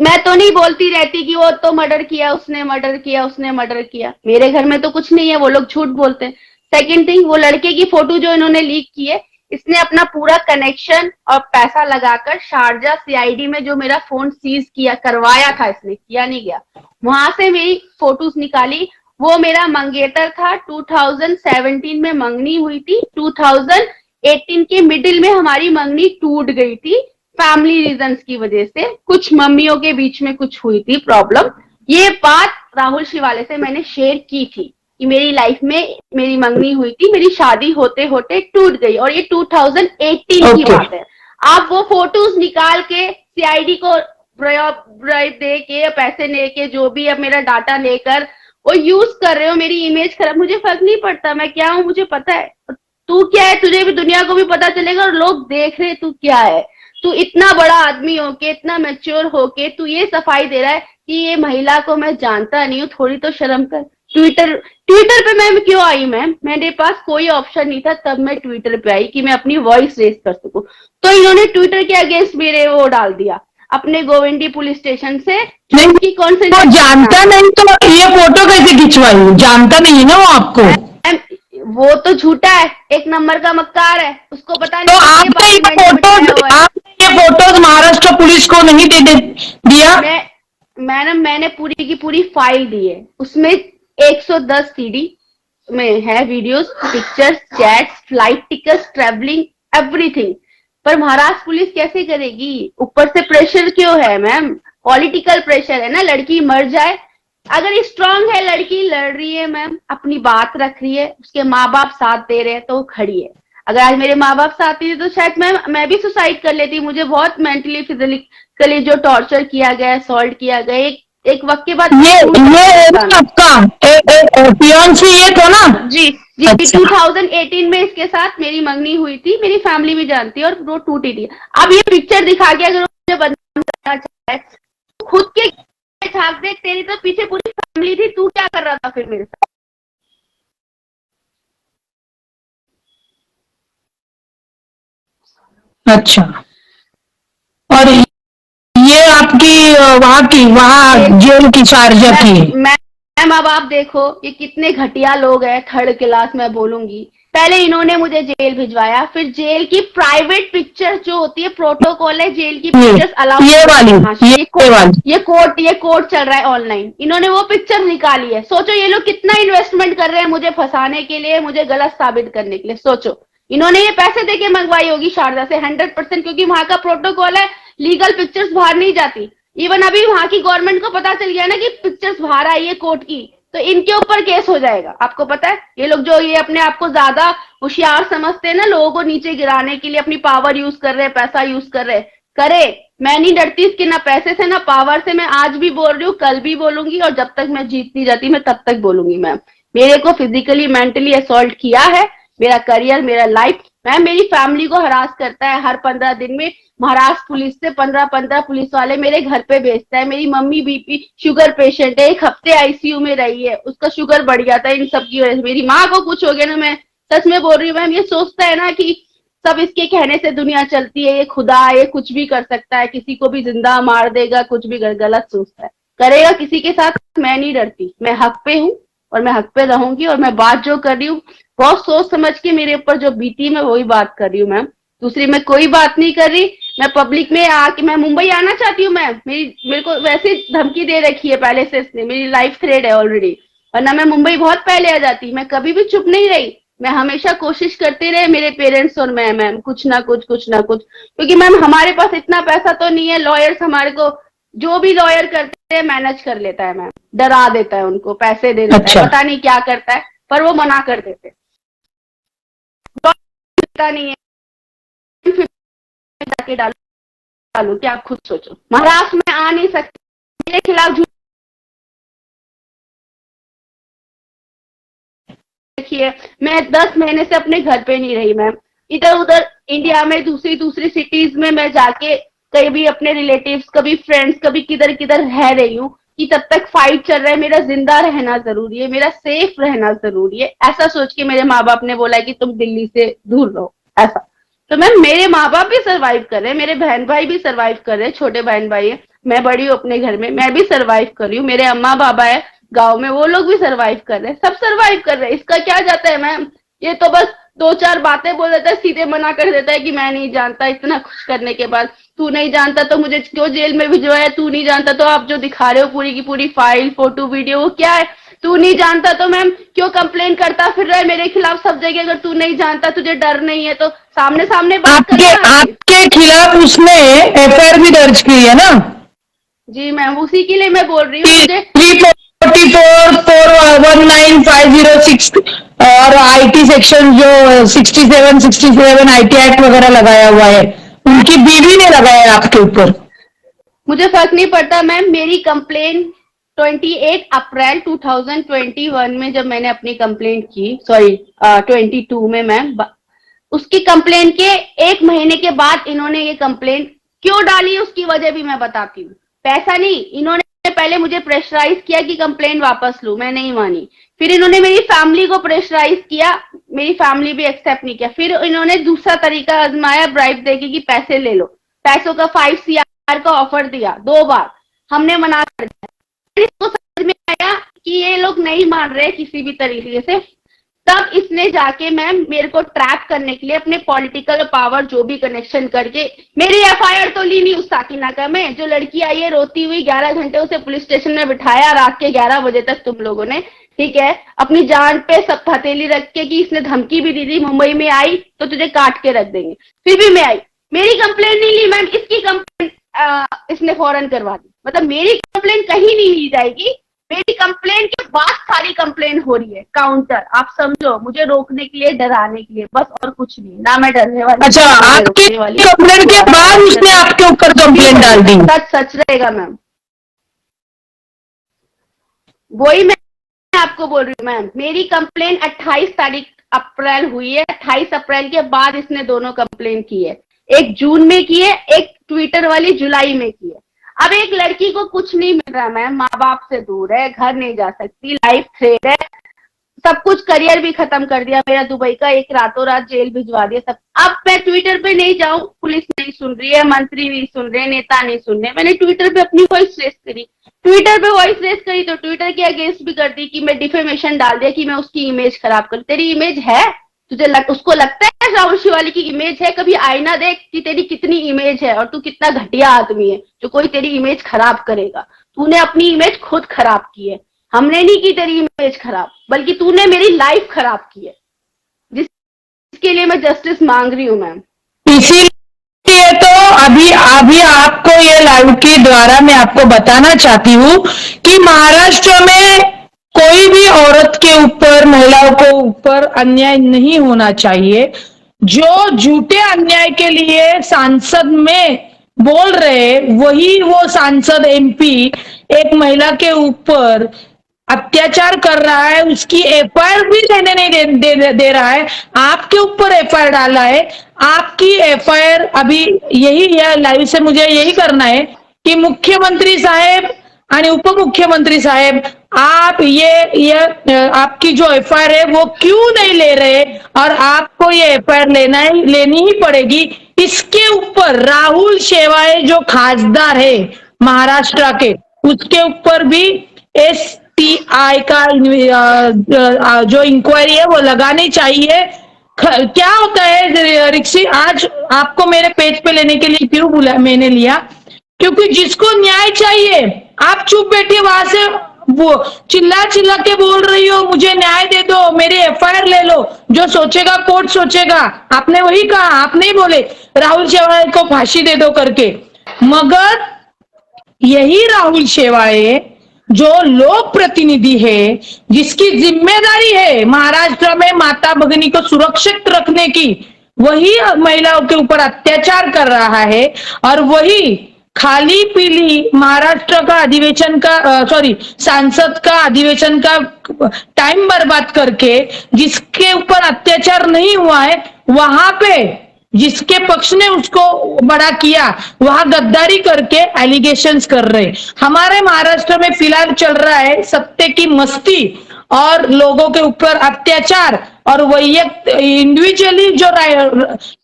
मैं तो नहीं बोलती रहती कि वो तो मर्डर किया, उसने मर्डर किया, उसने मर्डर किया। मेरे घर में तो कुछ नहीं है, वो लोग झूठ बोलते हैं। सेकंड थिंग, वो लड़के की फोटो जो इन्होंने लीक की है, इसने अपना पूरा कनेक्शन और पैसा लगाकर शारजा सीआईडी में जो मेरा फोन सीज किया करवाया था, इसने किया नहीं गया, वहां से मेरी फोटोज निकाली। वो मेरा मंगेतर था, 2017 में मंगनी हुई थी, 2018 के मिडिल में हमारी मंगनी टूट गई थी फैमिली रीजंस की वजह से, कुछ मम्मियों के बीच में कुछ हुई थी प्रॉब्लम। ये बात राहुल शिवाले से मैंने शेयर की थी कि मेरी लाइफ में मेरी मंगनी हुई थी, मेरी शादी होते होते टूट गई, और ये 2018 की बात है। आप वो फोटोज निकाल के सीआईडी को ब्राइब दे के, पैसे लेके, जो भी अब मेरा डाटा लेकर वो यूज कर रहे हो, मेरी इमेज खराब, मुझे फर्क नहीं पड़ता मैं क्या हूँ, मुझे पता है तू क्या है, तुझे भी दुनिया को भी पता चलेगा और लोग देख रहे तू क्या है। तू इतना बड़ा आदमी होके, इतना मैच्योर होके तू ये सफाई दे रहा है कि ये महिला को मैं जानता नहीं हूँ, थोड़ी तो शर्म कर। ट्विटर पे मैं क्यों आई मैम? मेरे पास कोई ऑप्शन नहीं था, तब मैं ट्विटर पे आई कि मैं अपनी वॉइस रेज कर सकूं। तो इन्होंने ट्विटर के अगेंस्ट मेरे वो डाल दिया अपने गोविंदी पुलिस स्टेशन से। नहीं कि कौन से वो जानता नहीं तो ये फोटो कैसे खिंचवाई? जानता नहीं ना वो आपको। वो तो झूठा है, एक नंबर का मक्कार है, उसको पता तो नहीं। आपने ये फोटोज महाराष्ट्र पुलिस को नहीं दिया? मैंने पूरी की पूरी फाइल दी है, उसमें 110 सीडी में है, videos, pictures, chats, flight tickets, travelling, everything. पर महाराष्ट्र पुलिस कैसे करेगी? ऊपर से प्रेशर क्यों है मैम? पॉलिटिकल प्रेशर है ना, लड़की मर जाए। अगर स्ट्रांग है लड़की, लड़ रही है मैम, अपनी बात रख रही है, उसके माँ बाप साथ दे रहे हैं तो वो खड़ी है। अगर आज मेरे माँ बाप साथ थे तो शायद मैं भी सुसाइड कर लेती। मुझे बहुत मेंटली फिजिकली जो टॉर्चर किया गया, असॉल्ट किया गया, एक वक्त के बाद ये आपका फियांसी ये था ना? जी जी। अच्छा। 2018 में इसके साथ मेरी मंगनी हुई थी, मेरी फैमिली भी जानती है, और वो टूटी थी। अब ये पिक्चर दिखा के अगर मुझे बदनाम करना चाहे, खुद के झांक देख, तेरी तो पीछे पूरी फैमिली थी, तू क्या कर रहा था फिर मेरे साथ? अच्छा, और ये आपकी वहाँ जेल की शारजा की? मैम अब आप देखो ये कितने घटिया लोग हैं, थर्ड क्लास मैं बोलूंगी। पहले इन्होंने मुझे जेल भिजवाया, फिर जेल की प्राइवेट पिक्चर जो होती है, प्रोटोकॉल है जेल की पिक्चर्स अलाउ, ये कोर्ट चल रहा है ऑनलाइन, इन्होंने वो पिक्चर निकाली है। सोचो ये लोग कितना इन्वेस्टमेंट कर रहे हैं मुझे फंसाने के लिए, मुझे गलत साबित करने के लिए। सोचो इन्होंने ये पैसे देके मंगवाई होगी शारदा से 100%, क्योंकि वहां का प्रोटोकॉल है, लीगल पिक्चर्स बाहर नहीं जाती। इवन अभी वहां की गवर्नमेंट को पता चल गया ना कि पिक्चर्स बाहर आई है कोर्ट की, तो इनके ऊपर केस हो जाएगा। आपको पता है ये लोग जो ये अपने आप को ज्यादा होशियार समझते हैं ना, लोगों को नीचे गिराने के लिए अपनी पावर यूज कर रहे हैं, पैसा यूज कर रहे हैं, करे। मैं नहीं डरती इसके, ना पैसे से ना पावर से। मैं आज भी बोल रही हूँ, कल भी बोलूंगी, और जब तक मैं जीतती जाती मैं तब तक बोलूंगी। मैम मेरे को फिजिकली मेंटली असॉल्ट किया है, मेरा करियर, मेरा लाइफ, मैम मेरी फैमिली को हरास करता है। हर 15 दिन में महाराष्ट्र पुलिस से 15 पुलिस वाले मेरे घर पे भेजता है। मेरी मम्मी बीपी शुगर पेशेंट है, 1 हफ्ते आईसीयू में रही है, उसका शुगर बढ़ गया था इन सब की वजह से। मेरी माँ को कुछ हो गया ना, मैं सच में बोल रही हूँ मैम। ये सोचता है ना कि सब इसके कहने से दुनिया चलती है, ये खुदा है, ये कुछ भी कर सकता है, किसी को भी जिंदा मार देगा, कुछ भी गलत सोचता है। करेगा किसी के साथ, मैं नहीं डरती, मैं हक पे हूँ और मैं हक पे रहूंगी। और मैं बात जो कर रही हूँ बहुत सोच समझ के, मेरे ऊपर जो बीती मैं वही बात कर रही हूँ मैम। दूसरी मैं कोई बात नहीं कर रही। मैं पब्लिक में आके मैं मुंबई आना चाहती हूँ मैम, मेरे को वैसे धमकी दे रखी है पहले से इसने, मेरी लाइफ थ्रेड है ऑलरेडी, वरना मैं मुंबई बहुत पहले आ जाती। मैं कभी भी चुप नहीं रही, मैं हमेशा कोशिश करते रहे, मेरे पेरेंट्स और मैं मैम, कुछ ना कुछ कुछ ना कुछ। क्योंकि मैम हमारे पास इतना पैसा तो नहीं है, लॉयर्स हमारे को जो भी लॉयर करते हैं मैनेज कर लेता है मैम, डरा देता है, उनको पैसे दे देता है, पता नहीं क्या करता है, पर वो मना कर देते हैं। पता नहीं है फिर जाके डालू कि आप खुद सोचो। महाराष्ट्र में आ नहीं सकती, मेरे खिलाफ झूठ। देखिए मैं 10 महीने से अपने घर पे नहीं रही मैम, इधर उधर इंडिया में दूसरी दूसरी सिटीज में मैं जाके कभी अपने रिलेटिव्स, कभी फ्रेंड्स, कभी किधर किधर रह रही हूँ कि तब तक फाइट चल रहा है, मेरा जिंदा रहना जरूरी है, मेरा सेफ रहना जरूरी है, ऐसा सोच के मेरे माँ बाप ने बोला कि तुम दिल्ली से दूर रहो ऐसा। तो मैम मेरे माँ बाप भी सर्वाइव कर रहे हैं, मेरे बहन भाई भी सर्वाइव कर रहे हैं, छोटे बहन भाई है, मैं बड़ी हूँ अपने घर में, मैं भी सर्वाइव कर रही हूँ, मेरे अम्मा बाबा है गांव में, वो लोग भी सर्वाइव कर रहे हैं, सब सर्वाइव कर रहे हैं। इसका क्या जाता है मैम, ये तो बस दो चार बातें बोल देता है, सीधे मना कर देता है कि मैं नहीं जानता। इतना कुछ करने के बाद तू नहीं जानता तो मुझे क्यों जेल में भिजवाया, तू नहीं जानता तो आप जो दिखा रहे हो पूरी की पूरी फाइल फोटो वीडियो वो क्या है, तू नहीं जानता तो मैम क्यों कंप्लेन करता फिर रहा है मेरे खिलाफ सब जगह। अगर तू नहीं जानता, तुझे डर नहीं है तो सामने सामने बात कर। आपके खिलाफ उसने एफआईआर भी दर्ज की है ना? जी मैम, उसी के लिए मैं बोल रही हूँ। मुझे 344 419 506 और आईटी सेक्शन जो 67 आईटी एक्ट वगैरह लगाया हुआ है, उनकी बीवी ने लगाया आपके ऊपर। मुझे फर्क नहीं पड़ता मैम, मेरी कंप्लेन 28 अप्रैल 2021 में जब मैंने अपनी कंप्लेंट की, सॉरी 22 में मैम, उसकी कंप्लेन के 1 महीने के बाद इन्होंने ये कंप्लेंट क्यों डाली उसकी वजह भी मैं बताती हूँ। पैसा नहीं, इन्होंने पहले मुझे प्रेशराइज किया कि कंप्लेन वापस लूं, मैं नहीं मानी। फिर इन्होंने मेरी फैमिली को प्रेशराइज किया, मेरी फैमिली भी एक्सेप्ट नहीं किया। फिर इन्होंने दूसरा तरीका आजमाया ब्राइब देके कि पैसे ले लो, पैसों का 5 CR का ऑफर दिया 2 बार, हमने मना कर दिया। इसको समझ में आया कि ये लोग नहीं मान रहे किसी भी तरीके से, तब इसने जाके मैम मेरे को ट्रैप करने के लिए अपने पॉलिटिकल पावर जो भी कनेक्शन करके मेरी एफआईआर तो ली नहीं उस साकिनाका में। जो लड़की आई है रोती हुई, 11 घंटे उसे पुलिस स्टेशन में बिठाया रात के 11 बजे तक तुम लोगों ने, ठीक है, अपनी जान पे सब हथेली रख के कि इसने धमकी भी दी थी मुंबई में आई तो तुझे काट के रख देंगे, फिर भी मैं आई। मेरी कंप्लेन नहीं ली मैम, इसकी कंप्लेन इसने फौरन करवा दी। मतलब मेरी कंप्लेन कहीं नहीं ली जाएगी, मेरी कंप्लेन के बाद सारी कंप्लेन हो रही है काउंटर। आप समझो, मुझे रोकने के लिए, डराने के लिए, बस और कुछ नहीं। ना मैं डरने वाली। अच्छा, आपकी कंप्लेन के बाद उसने आपके ऊपर कंप्लेन डाल दी? सच सच रहेगा मैम, वही मैं आपको बोल रही हूँ मैम। मेरी कंप्लेन 28 तारीख अप्रैल हुई है, 28 अप्रैल के बाद इसने दोनों कंप्लेन की है, एक जून में की है, एक ट्विटर वाली जुलाई में की है। अब एक लड़की को कुछ नहीं मिल रहा मैम, माँ बाप से दूर है, घर नहीं जा सकती, लाइफ थ्रेट है, सब कुछ, करियर भी खत्म कर दिया मेरा दुबई का, एक रातों रात जेल भिजवा दिया सब। अब मैं ट्विटर पे नहीं जाऊं, पुलिस नहीं सुन रही है, मंत्री नहीं सुन रहे, नेता नहीं सुन रहे। मैंने ट्विटर पे अपनी वॉइस रेस करी, ट्विटर पे वॉइस रेस करी तो ट्विटर के अगेंस्ट भी कर दी कि मैं डिफेमेशन डाल दिया कि मैं उसकी इमेज खराब कर। तेरी इमेज है, तुझे उसको लगता है राहुल शिवाली की इमेज है? कभी आईना देख कि तेरी कितनी इमेज है और तू कितना घटिया आदमी है जो कोई तेरी इमेज खराब करेगा। तूने अपनी इमेज खुद खराब की है, हमने नहीं की तेरी इमेज खराब, बल्कि तूने मेरी लाइफ खराब की है, जिसके लिए मैं जस्टिस मांग रही हूँ मैम। इसीलिए तो अभी अभी आपको ये लाइव के द्वारा मैं आपको बताना चाहती हूँ कि महाराष्ट्र में कोई भी औरत के ऊपर, महिलाओं को ऊपर अन्याय नहीं होना चाहिए। जो झूठे अन्याय के लिए सांसद में बोल रहे, वही वो सांसद MP एक महिला के ऊपर अत्याचार कर रहा है, उसकी एफआईआर भी देने नहीं दे रहा है, आपके ऊपर एफआईआर डाला है। आपकी एफआईआर अभी यही है, लाइव से मुझे यही करना है कि मुख्यमंत्री साहेब और उपमुख्यमंत्री साहेब, आप ये आपकी जो एफआईआर है वो क्यों नहीं ले रहे, और आपको ये एफआईआर लेनी ही पड़ेगी। इसके ऊपर राहुल शेवाळे जो खासदार है महाराष्ट्र के, उसके ऊपर भी STI का जो इंक्वायरी है वो लगानी चाहिए। क्या होता है रिक्शी, आज आपको मेरे पेज पे लेने के लिए क्यों बुला मैंने लिया, क्योंकि जिसको न्याय चाहिए, आप चुप बैठिए वहां से, वो चिल्ला चिल्ला के बोल रही हो मुझे न्याय दे दो, मेरी FIR ले लो, जो सोचेगा कोर्ट सोचेगा। आपने वही कहा, आप नहीं बोले राहुल शेवाळे को फांसी दे दो करके, मगर यही राहुल शेवाळे जो लोक प्रतिनिधि है, जिसकी जिम्मेदारी है महाराष्ट्र में माता भगिनी को सुरक्षित रखने की, वही महिलाओं के ऊपर अत्याचार कर रहा है। और वही खाली पीली महाराष्ट्र का अधिवेशन का सॉरी सांसद का अधिवेशन का टाइम बर्बाद करके, जिसके ऊपर अत्याचार नहीं हुआ है, वहां पे जिसके पक्ष ने उसको बड़ा किया, वहां गद्दारी करके एलिगेशंस कर रहे। हमारे महाराष्ट्र में फिलहाल चल रहा है सत्ते की मस्ती और लोगों के ऊपर अत्याचार, और वैयक्तिक इंडिविजुअली जो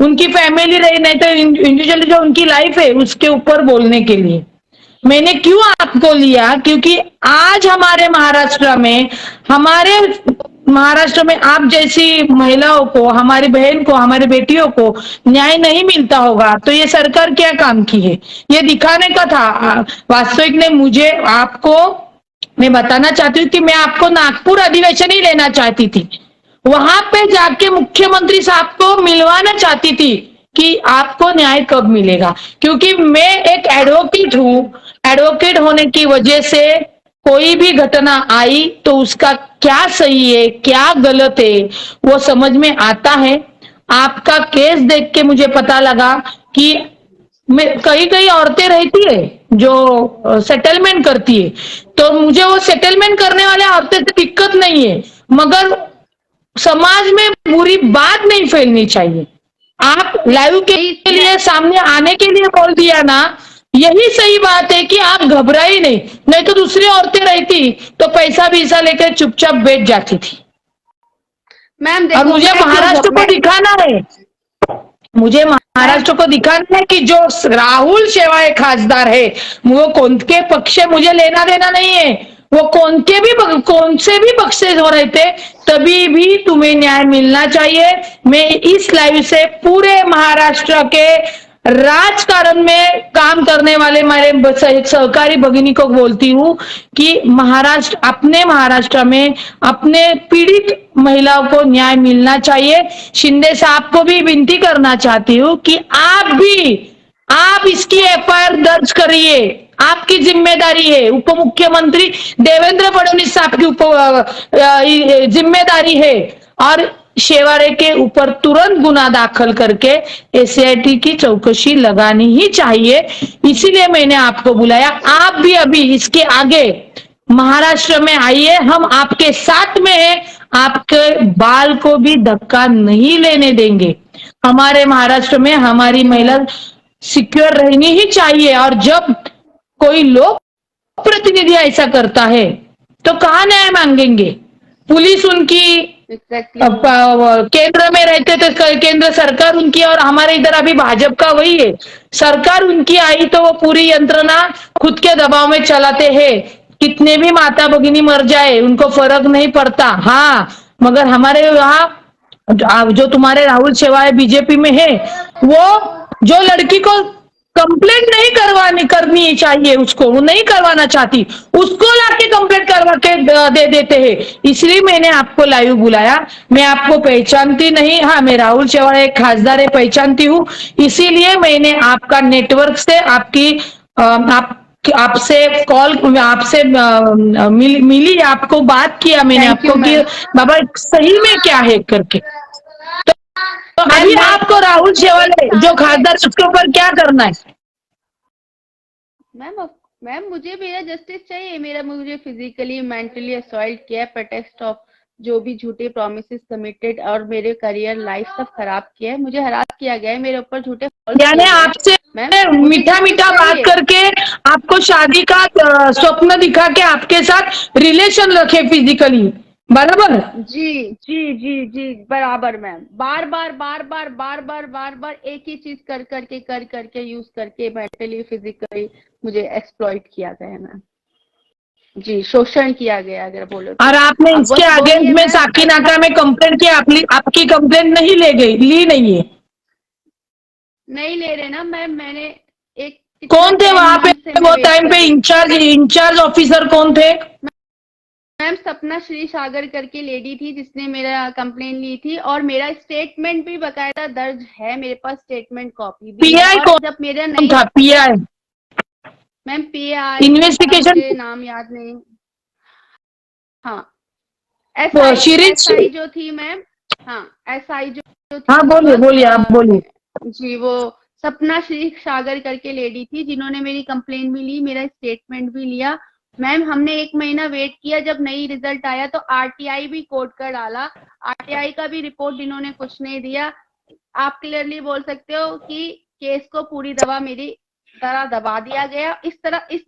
उनकी फैमिली रही, नहीं तो इंडिविजुअली जो उनकी लाइफ है उसके ऊपर बोलने के लिए मैंने क्यों आपको लिया, क्योंकि आज हमारे महाराष्ट्र में आप जैसी महिलाओं को, हमारी बहन को, हमारी बेटियों को न्याय नहीं मिलता होगा तो ये सरकार क्या काम की है, ये दिखाने का था। वास्तविक ने मुझे आपको, मैं बताना चाहती हूँ कि मैं आपको नागपुर अधिवेशन ही लेना चाहती थी, वहां पे जाके मुख्यमंत्री साहब को मिलवाना चाहती थी कि आपको न्याय कब मिलेगा, क्योंकि मैं एक एडवोकेट हूँ। एडवोकेट होने की वजह से कोई भी घटना आई तो उसका क्या सही है क्या गलत है वो समझ में आता है। आपका केस देख के मुझे पता लगा कि कई कई औरतें रहती है जो सेटलमेंट करती है, तो मुझे वो सेटलमेंट करने वाले औरतें से दिक्कत नहीं है, मगर समाज में बुरी बात नहीं फैलनी चाहिए। आप लाइव के लिए सामने आने के लिए बोल दिया ना, यही सही बात है कि आप घबराई नहीं, नहीं तो दूसरी औरतें रहती तो पैसा भीसा लेकर चुपचाप बैठ जाती थी। मैम और मुझे महाराष्ट्र को दिखाना है, मुझे महाराष्ट्र को दिखाना है कि जो राहुल शेवाळे खासदार है वो कौन के पक्ष, मुझे लेना देना नहीं है, वो कौन से भी पक्ष से हो रहे थे, तभी भी तुम्हें न्याय मिलना चाहिए। मैं इस लाइव से पूरे महाराष्ट्र के राजकारण में काम करने वाले मेरे सहकारी भगिनी को बोलती हूँ कि अपने महाराष्ट्र में अपने पीड़ित महिलाओं को न्याय मिलना चाहिए। शिंदे साहब को भी विनती करना चाहती हूँ कि आप इसकी FIR दर्ज करिए, आपकी जिम्मेदारी है। उप मुख्यमंत्री देवेंद्र फडणवीस साहब की जिम्मेदारी है, और शेवाळे के ऊपर तुरंत गुना दाखिल करके SIT की चौकसी लगानी ही चाहिए। इसीलिए मैंने आपको बुलाया। आप भी अभी इसके आगे महाराष्ट्र में आइए, हम आपके साथ में हैं, आपके बाल को भी धक्का नहीं लेने देंगे। हमारे महाराष्ट्र में हमारी महिला सिक्योर रहनी ही चाहिए, और जब कोई लोक प्रतिनिधि ऐसा करता है तो कहाँ न्याय मांगेंगे। पुलिस उनकी केंद्र में रहते थे, केंद्र सरकार उनकी, और हमारे इधर अभी भाजपा का वही है, सरकार उनकी आई तो वो पूरी यंत्रणा खुद के दबाव में चलाते हैं। कितने भी माता भगिनी मर जाए उनको फर्क नहीं पड़ता। हाँ, मगर हमारे यहाँ जो तुम्हारे राहुल शेवाळे बीजेपी में है, वो जो लड़की को कंप्लेंट नहीं करनी चाहिए, उसको वो नहीं करवाना चाहती, उसको लाके कंप्लेंट करवा के दे देते हैं। इसलिए मैंने आपको लाइव बुलाया। मैं आपको पहचानती नहीं, हाँ मैं राहुल शेवाळे एक खासदार है, पहचानती हूँ, इसीलिए मैंने आपका नेटवर्क से आपसे कॉल, आपसे मिली, आपको बात किया मैंने आपको कि बाबा सही में क्या है करके। तो अभी आपको राहुल शेवाळे जो खासदार, उसके ऊपर क्या करना है? मैम मुझे मेरा जस्टिस चाहिए। मुझे फिजिकली मेंटली असॉल्ट किया है, प्रोटेक्ट ऑफ जो भी झूठे प्रोमिसेस कमिटेड, और मेरे करियर लाइफ सब खराब किया है। मुझे हरास किया गया है, मेरे ऊपर झूठे, यानी आपसे मीठा मीठा बात करके आपको शादी का स्वप्न दिखा के आपके साथ रिलेशन रखे फिजिकली, बराबर? जी जी जी जी बराबर मैम। बार बार एक ही चीज कर करके यूज करके मेंटली फिजिकली मुझे एक्सप्लॉइट किया गया है मैम। जी, शोषण किया गया अगर बोलो तो। और आपने अब इसके वही अगेंस्ट है में मैम। साकीनाका में कंप्लेंट किया, आपकी कंप्लेंट नहीं ली नहीं है? नहीं ले रहे ना मैम, मैंने एक कितना कौन थे 10 वहां पे मंथ से मैं वो वेट टाइम कर पे? रही हूँ। इंचार्ज ऑफिसर कौन थे? मैम सपना श्री सागर करके लेडी थी जिसने मेरा कंप्लेन ली थी, और मेरा स्टेटमेंट भी बकायदा दर्ज है मेरे पास, स्टेटमेंट कॉपी भी है। पीआई और जब मेरा कौन नहीं, था? पीआई मैम पीआई का इन्वेस्टिगेशन मुझे नाम याद नहीं। हाँ, एसआई, शिरीष। एसआई जो थी मैम। हाँ, एसआई जो थी हाँ उस बोलिए वक्त बोलिए, आप बोलिए। जी, वो सपना श्री सागर करके लेडी थी जिन्होंने मेरी कंप्लेन भी ली, मेरा स्टेटमेंट भी लिया। मैम हमने 1 महीना वेट किया, जब नई रिजल्ट आया तो आरटीआई भी कोर्ट का डाला, आरटीआई का भी रिपोर्ट इन्होंने कुछ नहीं दिया। आप क्लियरली बोल सकते हो कि केस को पूरी दवा मेरी तरह दबा दिया गया। इस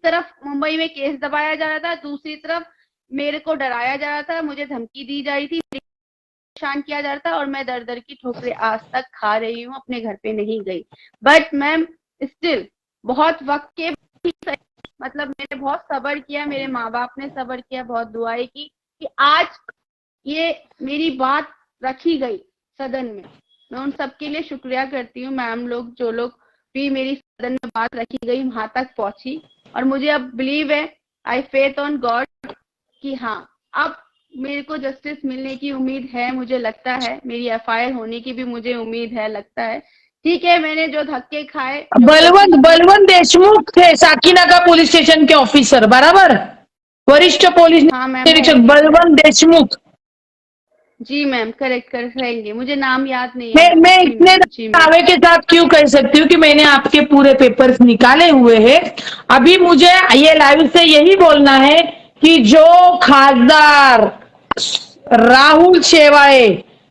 तरफ मुंबई में केस दबाया जा रहा था, दूसरी तरफ मेरे को डराया जा रहा था, मुझे धमकी दी जा रही थी, परेशान किया जा रहा था, और मैं दर दर की ठोकरें आज तक खा रही हूँ, अपने घर पे नहीं गई। बट मैम स्टिल बहुत वक्त के भी, मतलब मैंने बहुत सब्र किया, मेरे माँ बाप ने सब्र किया, बहुत दुआएं की कि आज ये मेरी बात रखी गई सदन में। मैं उन सबके लिए शुक्रिया करती हूँ, मैम लोग जो लोग भी मेरी सदन में बात रखी गई वहां तक पहुंची। और मुझे अब बिलीव है, आई फेथ ऑन गॉड कि हाँ, अब मेरे को जस्टिस मिलने की उम्मीद है, मुझे लगता है मेरी एफआईआर होने की भी मुझे उम्मीद है, लगता है। ठीक है, मैंने जो धक्के खाए, जो बलवंत कोशिश की। बलवंत देशमुख थे साकीनाका पुलिस स्टेशन के ऑफिसर, बराबर? वरिष्ठ पुलिस हाँ मैम निरीक्षक रहेंगे। बलवंत देशमुख। जी मैम, करेक्ट कर रहेंगे, मुझे नाम याद नहीं है मैम। मैं जी इतने मैम, जी मैम। दावे के साथ क्यों कह सकती हूँ कि मैंने आपके पूरे पेपर्स निकाले हुए हैं। अभी मुझे ये लाइव से यही बोलना है कि जो खासदार राहुल शेवाळे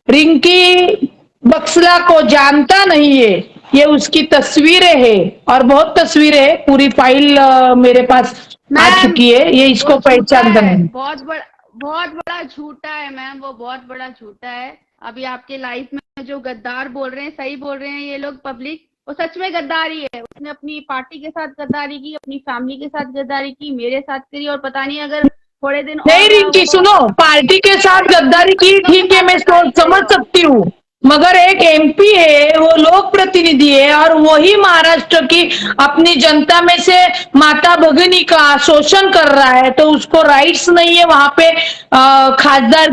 रिंकी बक्सला को जानता नहीं है, ये उसकी तस्वीरें हैं, और बहुत तस्वीरें हैं, पूरी फाइल मेरे पास आ मैम चुकी है, ये वो इसको झूठा पहचान है, करना। बहुत बड़ा झूठा है मैम, वो बहुत बड़ा झूठा है। अभी आपके लाइफ में जो गद्दार बोल रहे हैं, सही बोल रहे हैं ये लोग पब्लिक, वो सच में गद्दारी है। उसने अपनी पार्टी के साथ गद्दारी की, अपनी फैमिली के साथ गद्दारी की, मेरे साथ करी, और पता नहीं अगर थोड़े दिन नहीं और रहा रिंकी होगा सुनो, तो पार्टी के साथ गद्दारी गद्दारी की दूसरों के ठीक है, साथ मैं गद्दारी समझ करेगा वो। सकती हूँ, मगर एक एमपी है, वो लोक प्रतिनिधि है, और वही महाराष्ट्र की अपनी जनता में से माता भगिनी का शोषण कर रहा है, तो उसको राइट्स नहीं है वहां पे खासदार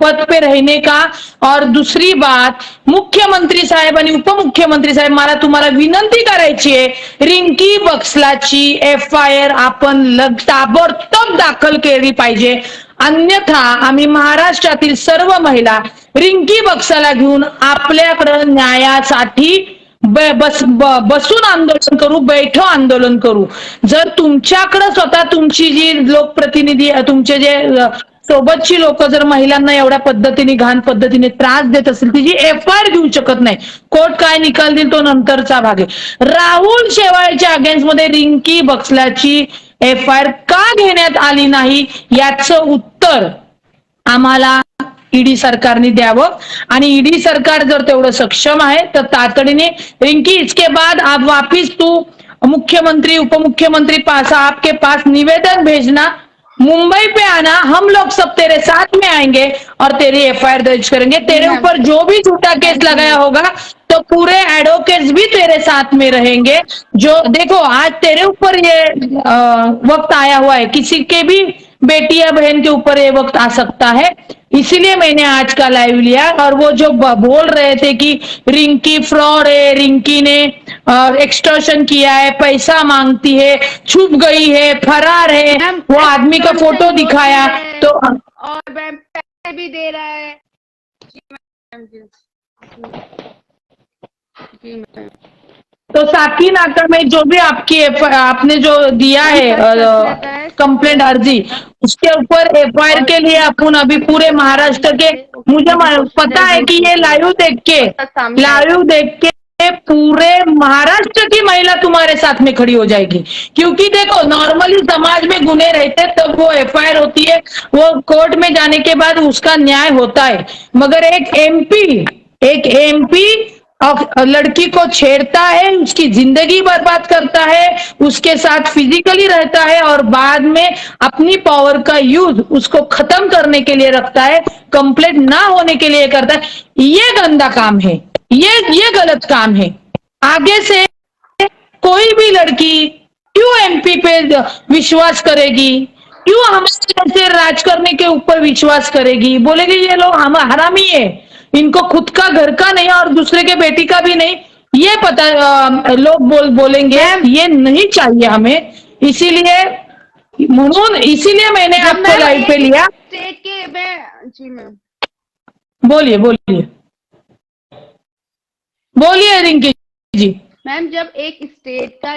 पद पे रहने का। और दूसरी बात, मुख्यमंत्री साहेब आणि उपमुख्यमंत्री साहेब, मला तुम्हाला विनंती करायची आहे, रिंकी बक्सलाची एफआयआर आपण ताबडतोब दाखल केली पाहिजे, अन्यथा आम्ही महाराष्ट्रातील सर्व महिला रिंकी बक्साला घेऊन आपल्याकडे न्यायासाठी बसून आंदोलन करू, बैठो आंदोलन करू। जर तुमच्याकडे स्वतः तुमची जी लोकप्रतिनिधी, तुमचे जे सोबतची लोक जर महिलांना एवढ्या पद्धतीने घाण पद्धतीने त्रास देत असेल, तिची एफआयआर घेऊ शकत नाही, कोर्ट काय निकाल देईल तो नंतरचा भाग आहे। राहुल शेवाळच्या अगेन्स्ट मध्ये रिंकी बक्सलाची एफआयआर का घेण्यात आली नाही, याचं उत्तर आम्हाला ईडी सरकारने द्यावं, आणि ईडी सरकार जर तेवढं सक्षम आहे तर तातडीने रिंकी, इसके बाद आप वापिस तू मुख्यमंत्री उपमुख्यमंत्री पास आपके पास निवेदन भेजना, मुंबई पे आना, हम लोग सब तेरे साथ में आएंगे और तेरी एफआईआर दर्ज करेंगे, जी तेरे मैम, ऊपर जो भी झूठा केस थैंक यू लगाया मैम। होगा तो पूरे एडवोकेट्स भी तेरे साथ में रहेंगे। जो देखो आज तेरे ऊपर ये वक्त आया हुआ है, किसी के भी बेटी या बहन के ऊपर ये वक्त आ सकता है, इसीलिए मैंने आज का लाइव लिया। और वो जो बोल रहे थे कि रिंकी फ्रॉड है, रिंकी ने एक्सटॉर्शन किया है, पैसा मांगती है, छुप गई है, फरार है, मैम वो आदमी का फोटो एक्सटॉर्शन दिखाया होती है, तो और मैम पैसे भी दे रहा है। जी मैम, जी जी मैम। तो साकीनाका में जो भी आपने जो दिया मैम है सच सच रहता है, सच कंप्लेंट रहता अर्जी, है। उसके ऊपर एफआईआर और के लिए अपन अभी पुलिस पूरे के महाराष्ट्र सामने के, से वो कितनी भी कोशिश पता करे है झूठ कि ये निकलेगा, और सच सामने आएगा। लाइव देख के पूरे महाराष्ट्र की महिला तुम्हारे साथ में खड़ी हो जाएगी। क्योंकि देखो नॉर्मली समाज में गुने रहते तब वो एफआईआर होती है, वो कोर्ट में जाने के बाद उसका न्याय होता है, मगर एक एमपी लड़की को छेड़ता है, उसकी जिंदगी बर्बाद करता है, उसके साथ फिजिकली रहता है और बाद में अपनी पावर का यूज उसको खत्म करने के लिए रखता है, कंप्लेंट ना होने के लिए करता है। ये गंदा काम है, ये गलत काम है। आगे से कोई भी लड़की क्यों एमपी पे विश्वास करेगी, क्यों हमारे जैसे राज करने के ऊपर विश्वास करेगी? बोलेगी ये लोग हम हरामी है, इनको खुद का घर का नहीं और दूसरे के बेटी का भी नहीं, ये पता लोग बोलेंगे। ये नहीं चाहिए हमें, इसीलिए इसीलिए मैंने जब आपको मैम लाइव पे एक लिया। स्टेट के मैं जी मैम बोलिए बोलिए बोलिए रिंकी जी। मैम जब एक स्टेट का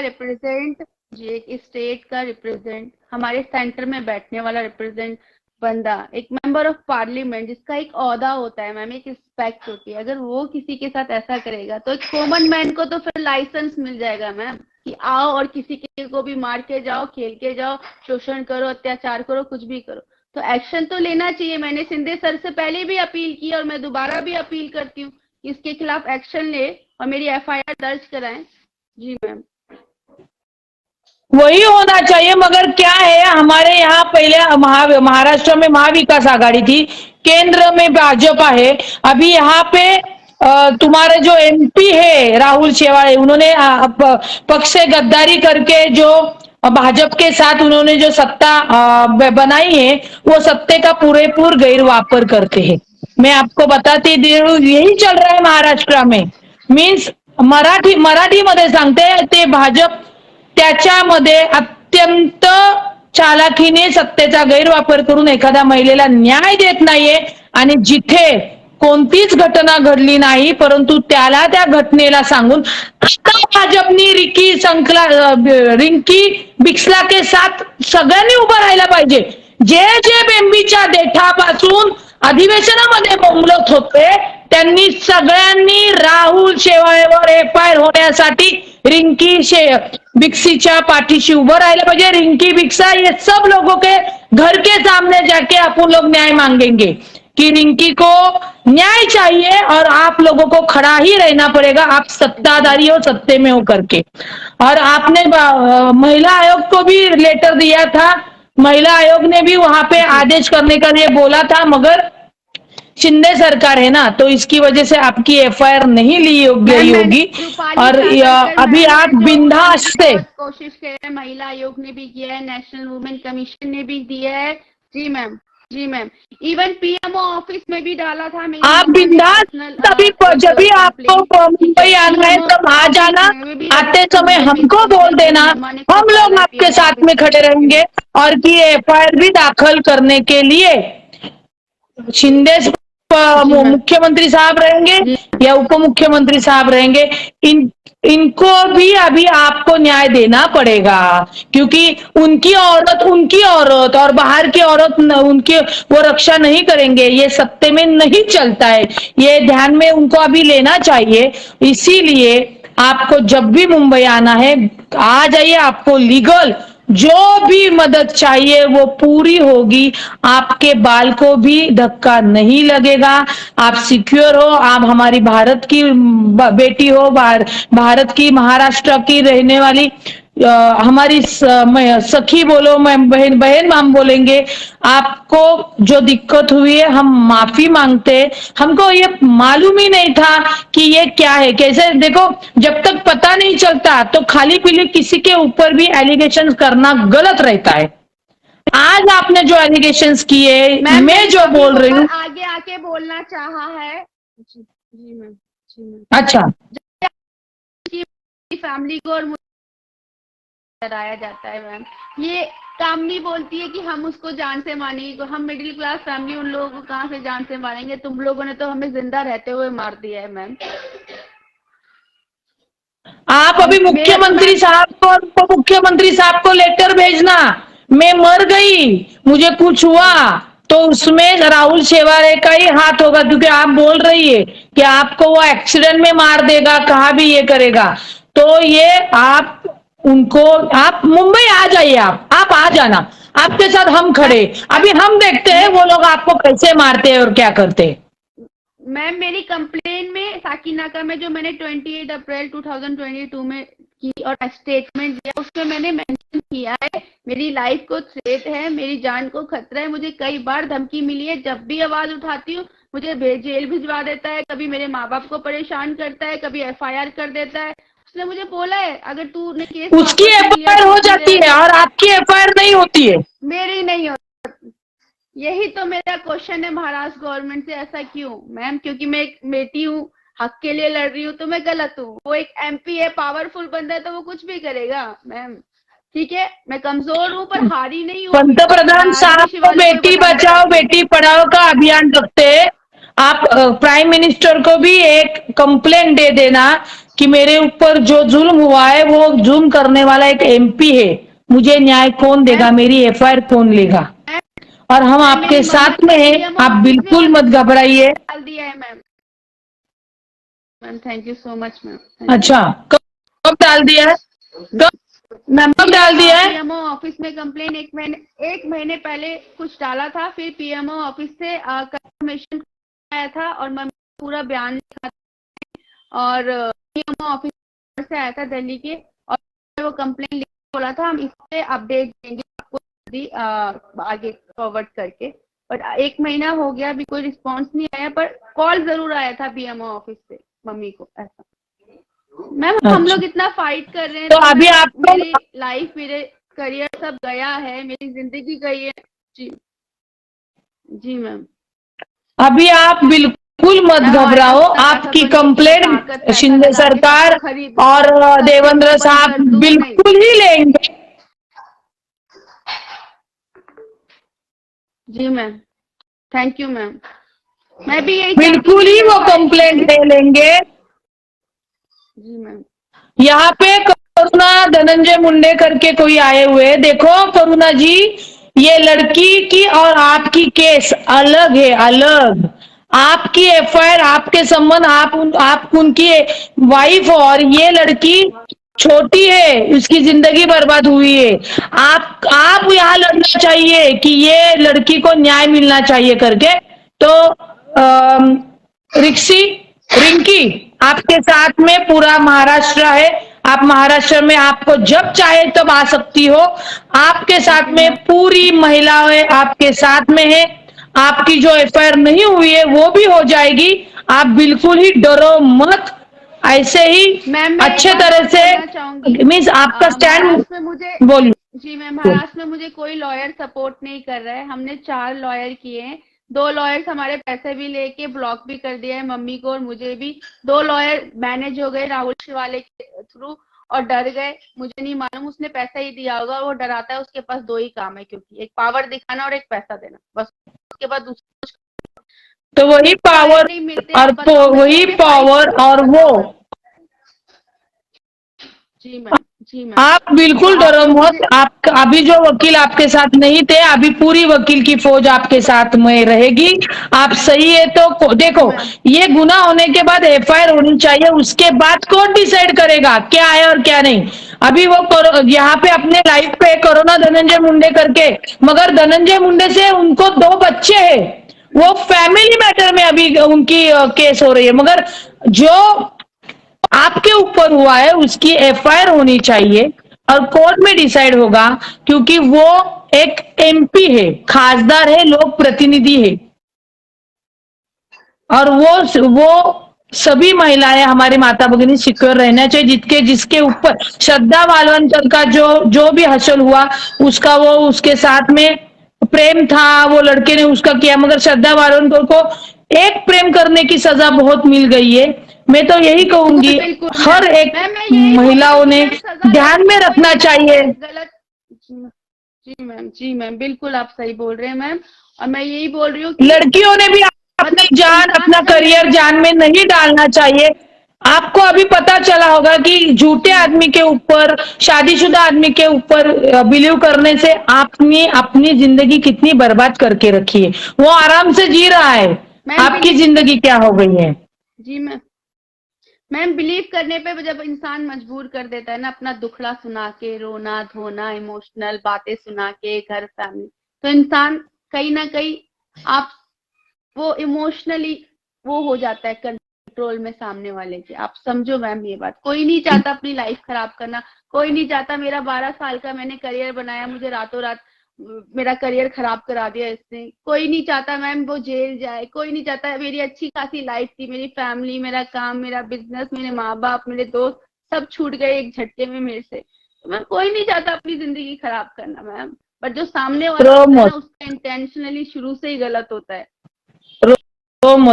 रिप्रेजेंट हमारे सेंटर में बैठने वाला रिप्रेजेंट बंदा, एक मेंबर ऑफ पार्लियामेंट जिसका एक ओहदा होता है मैम, एक रिस्पेक्ट होती है, अगर वो किसी के साथ ऐसा करेगा तो एक कॉमन मैन को तो फिर लाइसेंस मिल जाएगा मैम कि आओ और किसी के को भी मार के जाओ, खेल के जाओ, शोषण करो, अत्याचार करो, कुछ भी करो। तो एक्शन तो लेना चाहिए। मैंने शिंदे सर से पहले भी अपील की और मैं दोबारा भी अपील करती हूँ कि इसके खिलाफ एक्शन ले और मेरी एफआईआर दर्ज कराएं। जी मैम वही होना चाहिए, मगर क्या है, हमारे यहाँ पहले महाराष्ट्र में महाविकास आघाड़ी थी, केंद्र में भाजपा है। अभी यहाँ पे तुम्हारे जो एमपी है राहुल शेवाळे, उन्होंने पक्ष से गद्दारी करके जो भाजपा के साथ उन्होंने जो सत्ता बनाई है, वो सत्ते का पूरेपूर गैरवापर करते हैं। मैं आपको बताती हूँ, यही चल रहा है महाराष्ट्र में। मीन्स मराठी मध्ये सांगते ते भाजप त्याच्यामध्ये अत्यंत चालाखीने सत्तेचा गैरवापर करून एखाद्या महिलेला न्याय देत नाहीये, आणि जिथे कोणतीच घटना घडली नाही परंतु त्याला त्या घटनेला सांगून आता भाजपनी रिंकी बिक्सला के साथ सगळ्यांनी उभं राहायला पाहिजे। जे जे बेंबीच्या देठापासून अधिवेशनामध्ये बोंबलत होते त्यांनी सगळ्यांनी राहुल शेवाळेवर एफआयआर होण्यासाठी रिंकी बिक्सीच्या पाठीशी उभं राहायला पाहिजे। रिंकी बिक्सा, ये सब लोगों के घर के सामने जाके अपन लोग न्याय मांगेंगे कि रिंकी को न्याय चाहिए और आप लोगों को खड़ा ही रहना पड़ेगा, आप सत्ताधारी हो, सत्ते में हो करके। और आपने महिला आयोग को भी लेटर दिया था, महिला आयोग ने भी वहां पे आदेश करने का लिए बोला था, मगर शिंदे सरकार है ना, तो इसकी वजह से आपकी एफआईआर नहीं ली गई होगी। और अभी आप बिंदास से कोशिश की है, महिला आयोग ने भी किया है, नेशनल वुमेन कमीशन ने भी दिया है। जी मैम, जी मैम, इवन पीएमओ ऑफिस में भी डाला था। आप बिंदास, तभी जब भी आपको मुंबई आना है तब आ जाना, आते समय हमको बोल देना, हम लोग आपके साथ में खड़े रहेंगे और कि एफआईआर भी दाखिल करने के लिए शिंदे मुख्यमंत्री साहब रहेंगे या उप मुख्यमंत्री साहब रहेंगे, इनको भी अभी आपको न्याय देना पड़ेगा, क्योंकि उनकी औरत और बाहर की औरत उनकी वो रक्षा नहीं करेंगे, ये सत्ते में नहीं चलता है, ये ध्यान में उनको अभी लेना चाहिए। इसीलिए आपको जब भी मुंबई आना है आ जाइए, आपको लीगल जो भी मदद चाहिए वो पूरी होगी, आपके बाल को भी धक्का नहीं लगेगा, आप सिक्योर हो, आप हमारी भारत की बेटी हो, भारत की महाराष्ट्र की रहने वाली हमारी सखी बोलो, मैं बहन हम बोलेंगे। आपको जो दिक्कत हुई है हम माफी मांगते हैं, हमको ये मालूम ही नहीं था कि ये क्या है कैसे। देखो, जब तक पता नहीं चलता तो खाली पीली किसी के ऊपर भी एलिगेशन करना गलत रहता है। आज आपने जो एलिगेशंस किए, मैं जो बोल रही हूँ, आगे आके बोलना चाहा है। जी मैम, जी मैम। अच्छा, फैमिली को और कराया जाता है मैम, ये कामनी बोलती है कि हम उसको जान से मारेंगे, हम मिडिल क्लास फैमिली उन लोगों को कहाँ से जान से मारेंगे, तुम लोगों ने तो हमें जिंदा रहते हुए मार दिया है मैम। आप अभी मुख्यमंत्री साहब को और उप मुख्यमंत्री साहब को लेटर भेजना, मैं मर गई, मुझे कुछ हुआ तो उसमें राहुल शेवाळे का ही हाथ होगा, क्योंकि आप बोल रही है कि आपको वो एक्सीडेंट में मार देगा, कहाँ भी ये करेगा। तो ये आप उनको, आप मुंबई आ जाइए, आप आ जाना, आपके साथ हम खड़े, अभी हम देखते हैं वो लोग आपको कैसे मारते हैं और क्या करते हैं। मैम मेरी कंप्लेन में साकिनाका में जो मैंने 28 अप्रैल 2022 में की और स्टेटमेंट दिया उसमें मैंने मेंशन किया है मेरी लाइफ को थ्रेट है, मेरी जान को खतरा है, मुझे कई बार धमकी मिली है, जब भी आवाज उठाती हूँ मुझे जेल भिजवा देता है, कभी मेरे माँ बाप को परेशान करता है, कभी FIR कर देता है। उसने मुझे बोला है अगर तूने केस उसकी वापस नहीं लिया FIR तो हो तेरे जाती है और आपकी FIR नहीं होती है। मेरी नहीं होती। यही तो मेरा क्वेश्चन है महाराष्ट्र गवर्नमेंट से, ऐसा क्यों मैम? क्योंकि मैं एक बेटी हूँ, हक के लिए लड़ रही हूँ तो मैं गलत हूँ? वो एक MP है, पावरफुल बंदा है तो वो कुछ भी करेगा मैम। ठीक है, मैं कमजोर हूँ पर हारी नहीं हूँ अभी तक। मैं पंतप्रधान आगे भी साहब तो शिवाली को बेटी बताना बचाओ चाहती हूँ। बेटी पढ़ाओ का अभियान रखते हैं। आप प्राइम मिनिस्टर को भी एक कंप्लेंट दे देना कि मेरे ऊपर जो जुल्म हुआ है वो जुल्म करने वाला एक MP है, मुझे न्याय कौन देगा, मेरी FIR कौन लेगा। और हम मैम आपके मेरी मम्मा साथ में ने हैं, PMO आप ऑफिस में बिल्कुल मत ऑलरेडी घबराइए। डाल दिया है ma'am. Ma'am thank you so much ma'am, thank you. अच्छा, कब कब डाल दिया है? मैम कब डाल दिया है? PMO ऑफिस में कंप्लेन एक महीने पहले कुछ डाला था, फिर PMO ऑफिस से कंफर्मेशन आया था और मैं पूरा बयान लिखा था और PMO ऑफिस से आया था दिल्ली के और वो कंप्लेन लिख बोला था हम इस पे अपडेट देंगे आपको जल्दी आगे फॉरवर्ड करके। पर एक महीना हो गया अभी कोई रिस्पांस नहीं आया, पर कॉल जरूर आया था PMO ऑफिस से मम्मी को। ऐसा मैम हम अच्छा, लोग इतना फाइट कर रहे हैं तो तो अभी मैं आपको मेरी लाइफ मेरे करियर सब गया है, मेरी जिंदगी गई है। जी जी मैम। अभी आप बिल्कुल मत मैं और घबराओ, अपना पैसा आपकी तो नहीं कि मैं ताकत कंप्लेंट पैसा शिंदे लगा के सबको सरकार खरीद लूं, और सबके देवेंद्र मुंह बंद साहब कर दूं। नहीं। बिल्कुल ही लेंगे। जी मैम, थैंक यू मैम। मैं भी यही चाहती हूँ बिल्कुल ही मेरी वो FIR हो कंप्लेंट जाए। ले लेंगे। जी मैम। यहाँ पे करुणा धनंजय मुंडे करके कोई आए हुए, देखो करुणा जी, ये लड़की की और आपकी केस अलग है, अलग। आपकी FIR, आपके संबंध, आप उनकी वाइफ हो और ये लड़की छोटी है, उसकी जिंदगी बर्बाद हुई है। आप यहाँ लड़ना चाहिए कि ये लड़की को न्याय मिलना चाहिए करके। तो अम, रिक्सी रिंकी आपके साथ में पूरा महाराष्ट्र है। आप महाराष्ट्र में आपको जब चाहे तब आ सकती हो। आपके थैंक साथ यू में मैम। पूरी महिलाएं आपके साथ में है। आपकी जो FIR नहीं हुई है वो भी हो जाएगी। आप बिल्कुल ही डरो मत, ऐसे ही मैम मैं एक अच्छे बात तरह और से, बोलना चाहूंगी। मीन्स आपका स्टैंड। महाराष्ट्र में मुझे बोलिए। जी मैम, महाराष्ट्र में मुझे कोई लॉयर सपोर्ट नहीं कर रहा है। हमने 4 लॉयर किए हैं, 2 लॉयर्स हमारे पैसे भी लेके ब्लॉक भी कर दिया है मम्मी को और मुझे भी। 2 लॉयर मैनेज हो गए राहुल शिवाले के थ्रू और डर गए। मुझे नहीं मालूम उसने पैसा ही दिया होगा, वो डराता है। उसके पास 2 ही काम है, क्योंकि एक पावर दिखाना और एक पैसा देना, बस। उसके बाद दूसरा तो वही लॉयर पावर नहीं मिलते। और आप बताओ मैं वही कैसे फाइट पावर करूं, और वो, बताओ मैम। जी मैम, जी मैम। आप तो बिल्कुल डरो आपको मत। मुझे आप अभी जो वकील आपके साथ नहीं थे, अभी पूरी वकील की फौज आपके साथ में रहेगी। आप सही है तो जी देखो, मैम। ये गुनाह होने के बाद FIR होनी चाहिए, उसके बाद कोर्ट डिसाइड करेगा क्या है और क्या नहीं। अभी वो यहाँ पे अपने लाइफ पे कोरोना धनंजय मुंडे करके, मगर धनंजय मुंडे से उनको 2 बच्चे हैं, वो फैमिली मैटर में अभी उनकी केस हो रही है। मगर जो आपके ऊपर हुआ है उसकी FIR होनी चाहिए और कोर्ट में डिसाइड होगा, क्योंकि वो एक MP है, खासदार है, लोक प्रतिनिधि है। और वो सभी महिलाएं, हमारी माता भगिनी सिक्योर रहना चाहिए। जिसके ऊपर श्रद्धा मालवंकर का जो जो भी हसल हुआ, उसका वो उसके साथ में प्रेम था, वो लड़के ने उसका किया, मगर श्रद्धा मालवंकर को एक प्रेम करने की सजा बहुत मिल गई है। मैं तो यही बिल्कुल कहूंगी, बिल्कुल मैम। हर एक मैम मैं यही बोल रही हूँ महिलाओं कि ने मैम सजा ध्यान में लड़कियों को ही रखना देना चाहिए। चाहिए, गलत। जी मैम, जी मैम, बिल्कुल आप सही बोल रहे हैं मैम। और मैं यही बोल रही हूँ कि लड़कियों ने भी अपनी मतलब जान, इंसान अपना अगर करियर जान में नहीं डालना चाहिए। आपको अभी पता चला होगा कि झूठे जी आदमी के ऊपर, शादीशुदा आदमी के ऊपर बिलीव करने से आपने अपनी जिंदगी कितनी बर्बाद करके रखी है। वो आराम से जी रहा है, मैम आपकी बिलीव। जिंदगी क्या हो गई है। जी मैम बिलीव करने पे जब इंसान मजबूर कर देता है ना, अपना दुखड़ा सुना के, रोना धोना, इमोशनल बातें सुना के, घर फैमिली, तो इंसान कहीं ना कहीं आप वो इमोशनली वो हो जाता है कंट्रोल में सामने वाले के। आप समझो मैम ये बात। कोई नहीं चाहता अपनी लाइफ खराब करना, कोई नहीं चाहता। मेरा 12 साल का मैंने करियर बनाया, मुझे रातों रात मेरा करियर खराब करा दिया इसने। कोई नहीं चाहता मैम वो जेल जाए, कोई नहीं चाहता। मेरी अच्छी खासी लाइफ थी, मेरी फैमिली, मेरा काम, मेरा बिजनेस, मेरे माँ बाप, मेरे दोस्त सब छूट गए एक झटके में मेरे से। तो मैम कोई नहीं चाहता अपनी जिंदगी खराब करना मैम, बट जो सामने वाला रो होता है ना मत उसका इंटेंशनली शुरू से ही गलत होता है। रो जी मैम।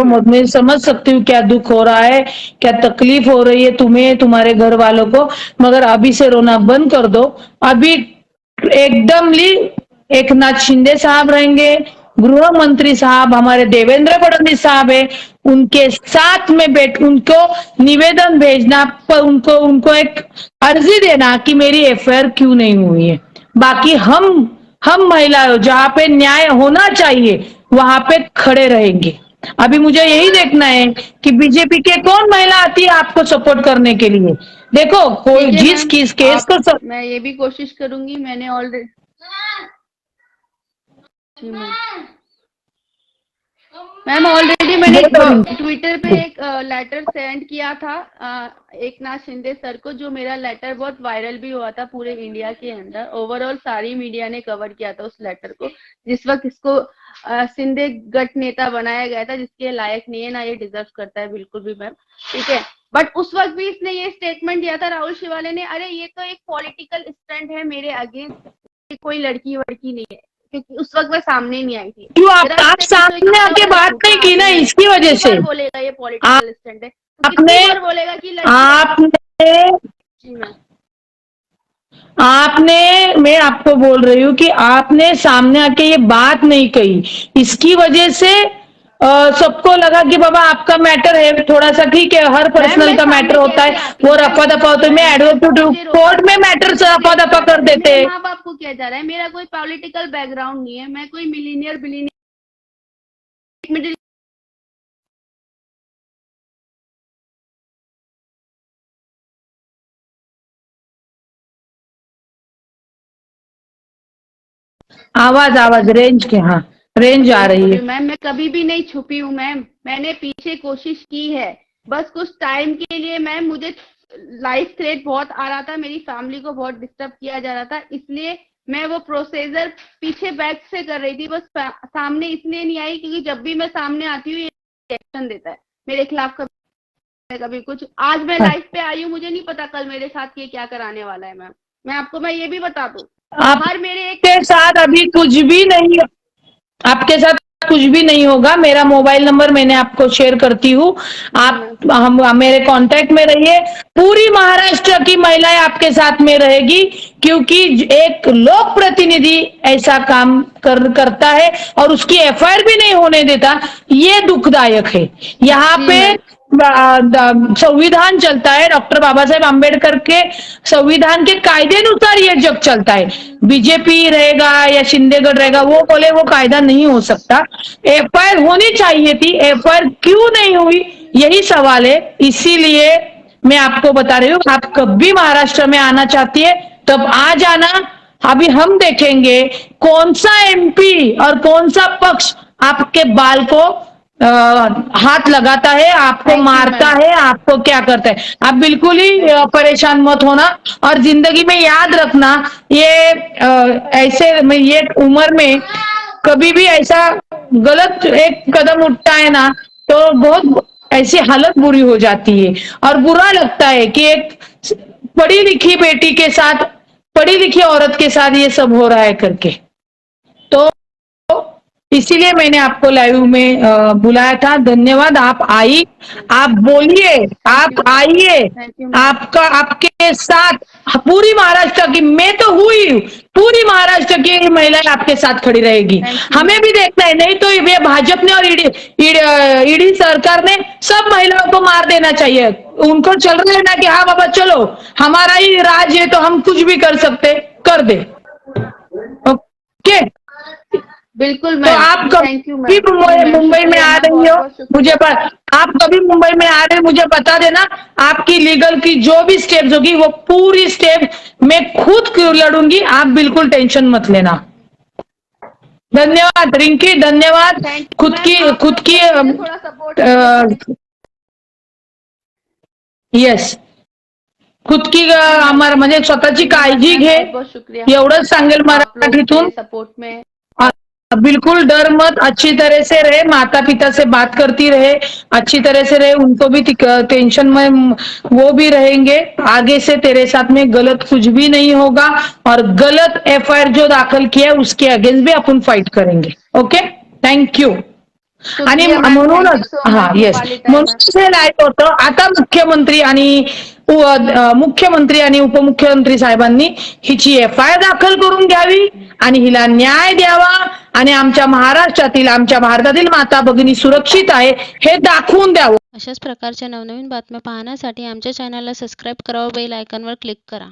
मत, मैं समझ सकती हूँ क्या दुख हो रहा है, क्या तकलीफ हो रही है तुम्हें, तुम्हारे घर वालों को, मगर अभी से रोना बंद कर दो। अभी एकदमली एक नाथ शिंदे साहब रहेंगे, गृह मंत्री साहब हमारे देवेंद्र फडणवीस साहब है, उनके साथ में बैठ उनको निवेदन भेजना, पर उनको उनको एक अर्जी देना कि मेरी एफआईआर क्यों नहीं हुई है। बाकी हम महिला जहाँ पे न्याय होना चाहिए वहां पे खड़े रहेंगे। अभी मुझे यही देखना है कि बीजेपी के कौन महिला आती है आपको सपोर्ट करने के लिए। देखो कोई ठीक है जिस मैम, किस केस आप को मैं ये भी कोशिश करूंगी। मैंने ऑलरेडी जी मैम ऑलरेडी मैंने ट्विटर पे एक लेटर सेंड किया था एक नाथ शिंदे सर को, जो मेरा लेटर बहुत वायरल भी हुआ था पूरे इंडिया के अंदर। ओवरऑल सारी मीडिया ने कवर किया था उस लेटर को। जिस वक्त इसको शिंदे गट नेता बनाया गया था, जिसके लायक नहीं है, ना ये डिजर्व करता है बिल्कुल भी मैम, ठीक है। बट उस वक्त भी इसने ये स्टेटमेंट दिया था राहुल शिवाले ने, अरे ये तो एक पॉलिटिकल स्टंट है मेरे अगेंस्ट, कोई लड़की वड़की नहीं है, क्योंकि उस वक्त मैं सामने नहीं आई थी। क्यों मेरा आप स्टेटमेंट तो सामने आके एकदम बात झूठा नहीं की ना, आर्गुमेंट है। इसकी वजह कितनी से बार बोलेगा ये पॉलिटिकल स्टंट है, तो आपने कितनी बार बोलेगा कि लड़की आपने जी मैम। आपने मैं आपको बोल रही हूँ कि आपने सामने आके ये बात नहीं कही, इसकी वजह से सबको लगा कि बाबा आपका मैटर है थोड़ा सा, ठीक है, हर मैम पर्सनल मैं का मैटर सामने होता कैसे है, आती वो हूँ मैम, रफा दफा होता है। मैं एडवोकेट हूँ, मुझे रोका कोर्ट में था, मैटर मुझे रफा जेल दफा भेजा कर था। देते मेरे हैं। माँ बाप को किया जा रहा है, मेरा कोई पॉलिटिकल बैकग्राउंड नहीं है, मैं कोई मिलीनियर बिलीनियर आवाज आवाज रेंज के, हाँ रेंज आ रही है। मैम। मैं कभी भी नहीं छुपी हूँ मैम, मैंने पीछे कोशिश की है, बस कुछ टाइम के लिए मैम। मुझे लाइफ थ्रेट बहुत आ रहा था, मेरी फैमिली को बहुत डिस्टर्ब किया जा रहा था, इसलिए मैं वो प्रोसीजर पीछे बैक से कर रही थी। बस सामने इसलिए नहीं आई क्योंकि जब भी मैं सामने आती हूँ ये एक्शन देता है मेरे खिलाफ, कभी कुछ। आज मैं लाइफ पे आई हूँ, मुझे नहीं पता कल मेरे साथ ये क्या कराने वाला है मैम। मैं आपको मैं ये भी बता दूं, हर मेरे एक आपके साथ अभी कुछ भी नहीं, आपके साथ कुछ भी नहीं होगा। मेरा मोबाइल नंबर मैंने आपको शेयर करती हूँ, आप हम मेरे कांटेक्ट में रहिए। पूरी महाराष्ट्र की महिलाएं आपके साथ में रहेगी, क्योंकि एक लोक प्रतिनिधि ऐसा काम करता है और उसकी एफआईआर भी नहीं होने देता, ये दुखदायक है। यहाँ जी पे मैम। संविधान चलता है, डॉक्टर बाबा साहेब आंबेडकर के संविधान के कायदेनुसार ये जग चलता है। बीजेपी रहेगा या शिंदेगढ़ रहेगा, वो बोले वो कायदा नहीं हो सकता। एफआईआर होनी चाहिए थी, एफआईआर क्यों नहीं हुई, यही सवाल है। इसीलिए मैं आपको बता रही हूँ, आप कभी महाराष्ट्र में आना चाहती है तब आ जाना। अभी हम देखेंगे कौन सा एमपी और कौन सा पक्ष आपके बाल को हाथ लगाता है, आपको थैंक यू मारता मैम। है, आपको क्या करता है। आप बिल्कुल ही परेशान मत होना, और जिंदगी में याद रखना, ये ऐसे में ये उम्र में कभी भी ऐसा गलत एक कदम उठता है ना, तो बहुत ऐसी हालत बुरी हो जाती है और बुरा लगता है कि एक पढ़ी लिखी बेटी के साथ, पढ़ी लिखी औरत के साथ ये सब हो रहा है करके। तो इसीलिए मैंने आपको लाइव में बुलाया था। धन्यवाद, आप आई, आप बोलिए, आप आइए, थैंक यू मैम। आपका आपके साथ पूरी महाराष्ट्र की, मैं तो हुई, पूरी महाराष्ट्र की महिलाएं आपके साथ खड़ी रहेगी। हमें भी देखना है, नहीं तो ये भाजपा ने और ईडी सरकार ने सब महिलाओं को मार देना चाहिए। उनको चल रहा है ना कि हाँ बाबा चलो हमारा ही राज है तो हम कुछ भी कर सकते, कर दे। ओके, बिल्कुल तो मैम। आप थैंक यू कभी मैम। मुंबई में आ रही हो, मुझे आप कभी मुंबई में आ रहे हो मुझे बता देना। आपकी लीगल की जो भी स्टेप्स होगी वो पूरी स्टेप मैं खुद लड़ूंगी, आप बिल्कुल टेंशन मत लेना। धन्यवाद रिंकी, धन्यवाद. खुद की थोड़ा सपोर्ट येस, खुद की आम्हाला म्हणजे स्वतःची काळजी घे, बहुत शुक्रिया एवढंच सांगेल आप लोग मराठीतून. के सपोर्ट में. बिल्कुल डर मत, अच्छी तरह से रहे, माता पिता से बात करती रहे, अच्छी तरह से रहे, उनको भी टेंशन में वो भी रहेंगे. आगे से तेरे साथ में गलत कुछ भी नहीं होगा और गलत एफआईआर जो दाखल किया है उसके अगेंस्ट भी अपन फाइट करेंगे. Okay, thank you. आणि शुक्रिया मॅम, म्हणूनच थँक्यू सो हा मच येस, रुपाली ताई मॅम. म्हणूनच हे लाईव्ह होतं. आता मुख्यमंत्री आणि उपमुख्यमंत्री साहेबांनी हिची एफआयआर दाखल करून घ्यावी आणि हिला न्याय द्यावा आणि आमच्या महाराष्ट्रातील, आमच्या भारतातील माता भगिनी सुरक्षित आहे हे दाखवून द्यावं. अशाच प्रकारच्या नवनवीन बातम्या पाहण्यासाठी आमच्या चॅनलला सबस्क्राईब करा व बेल आयकॉनवर क्लिक करा.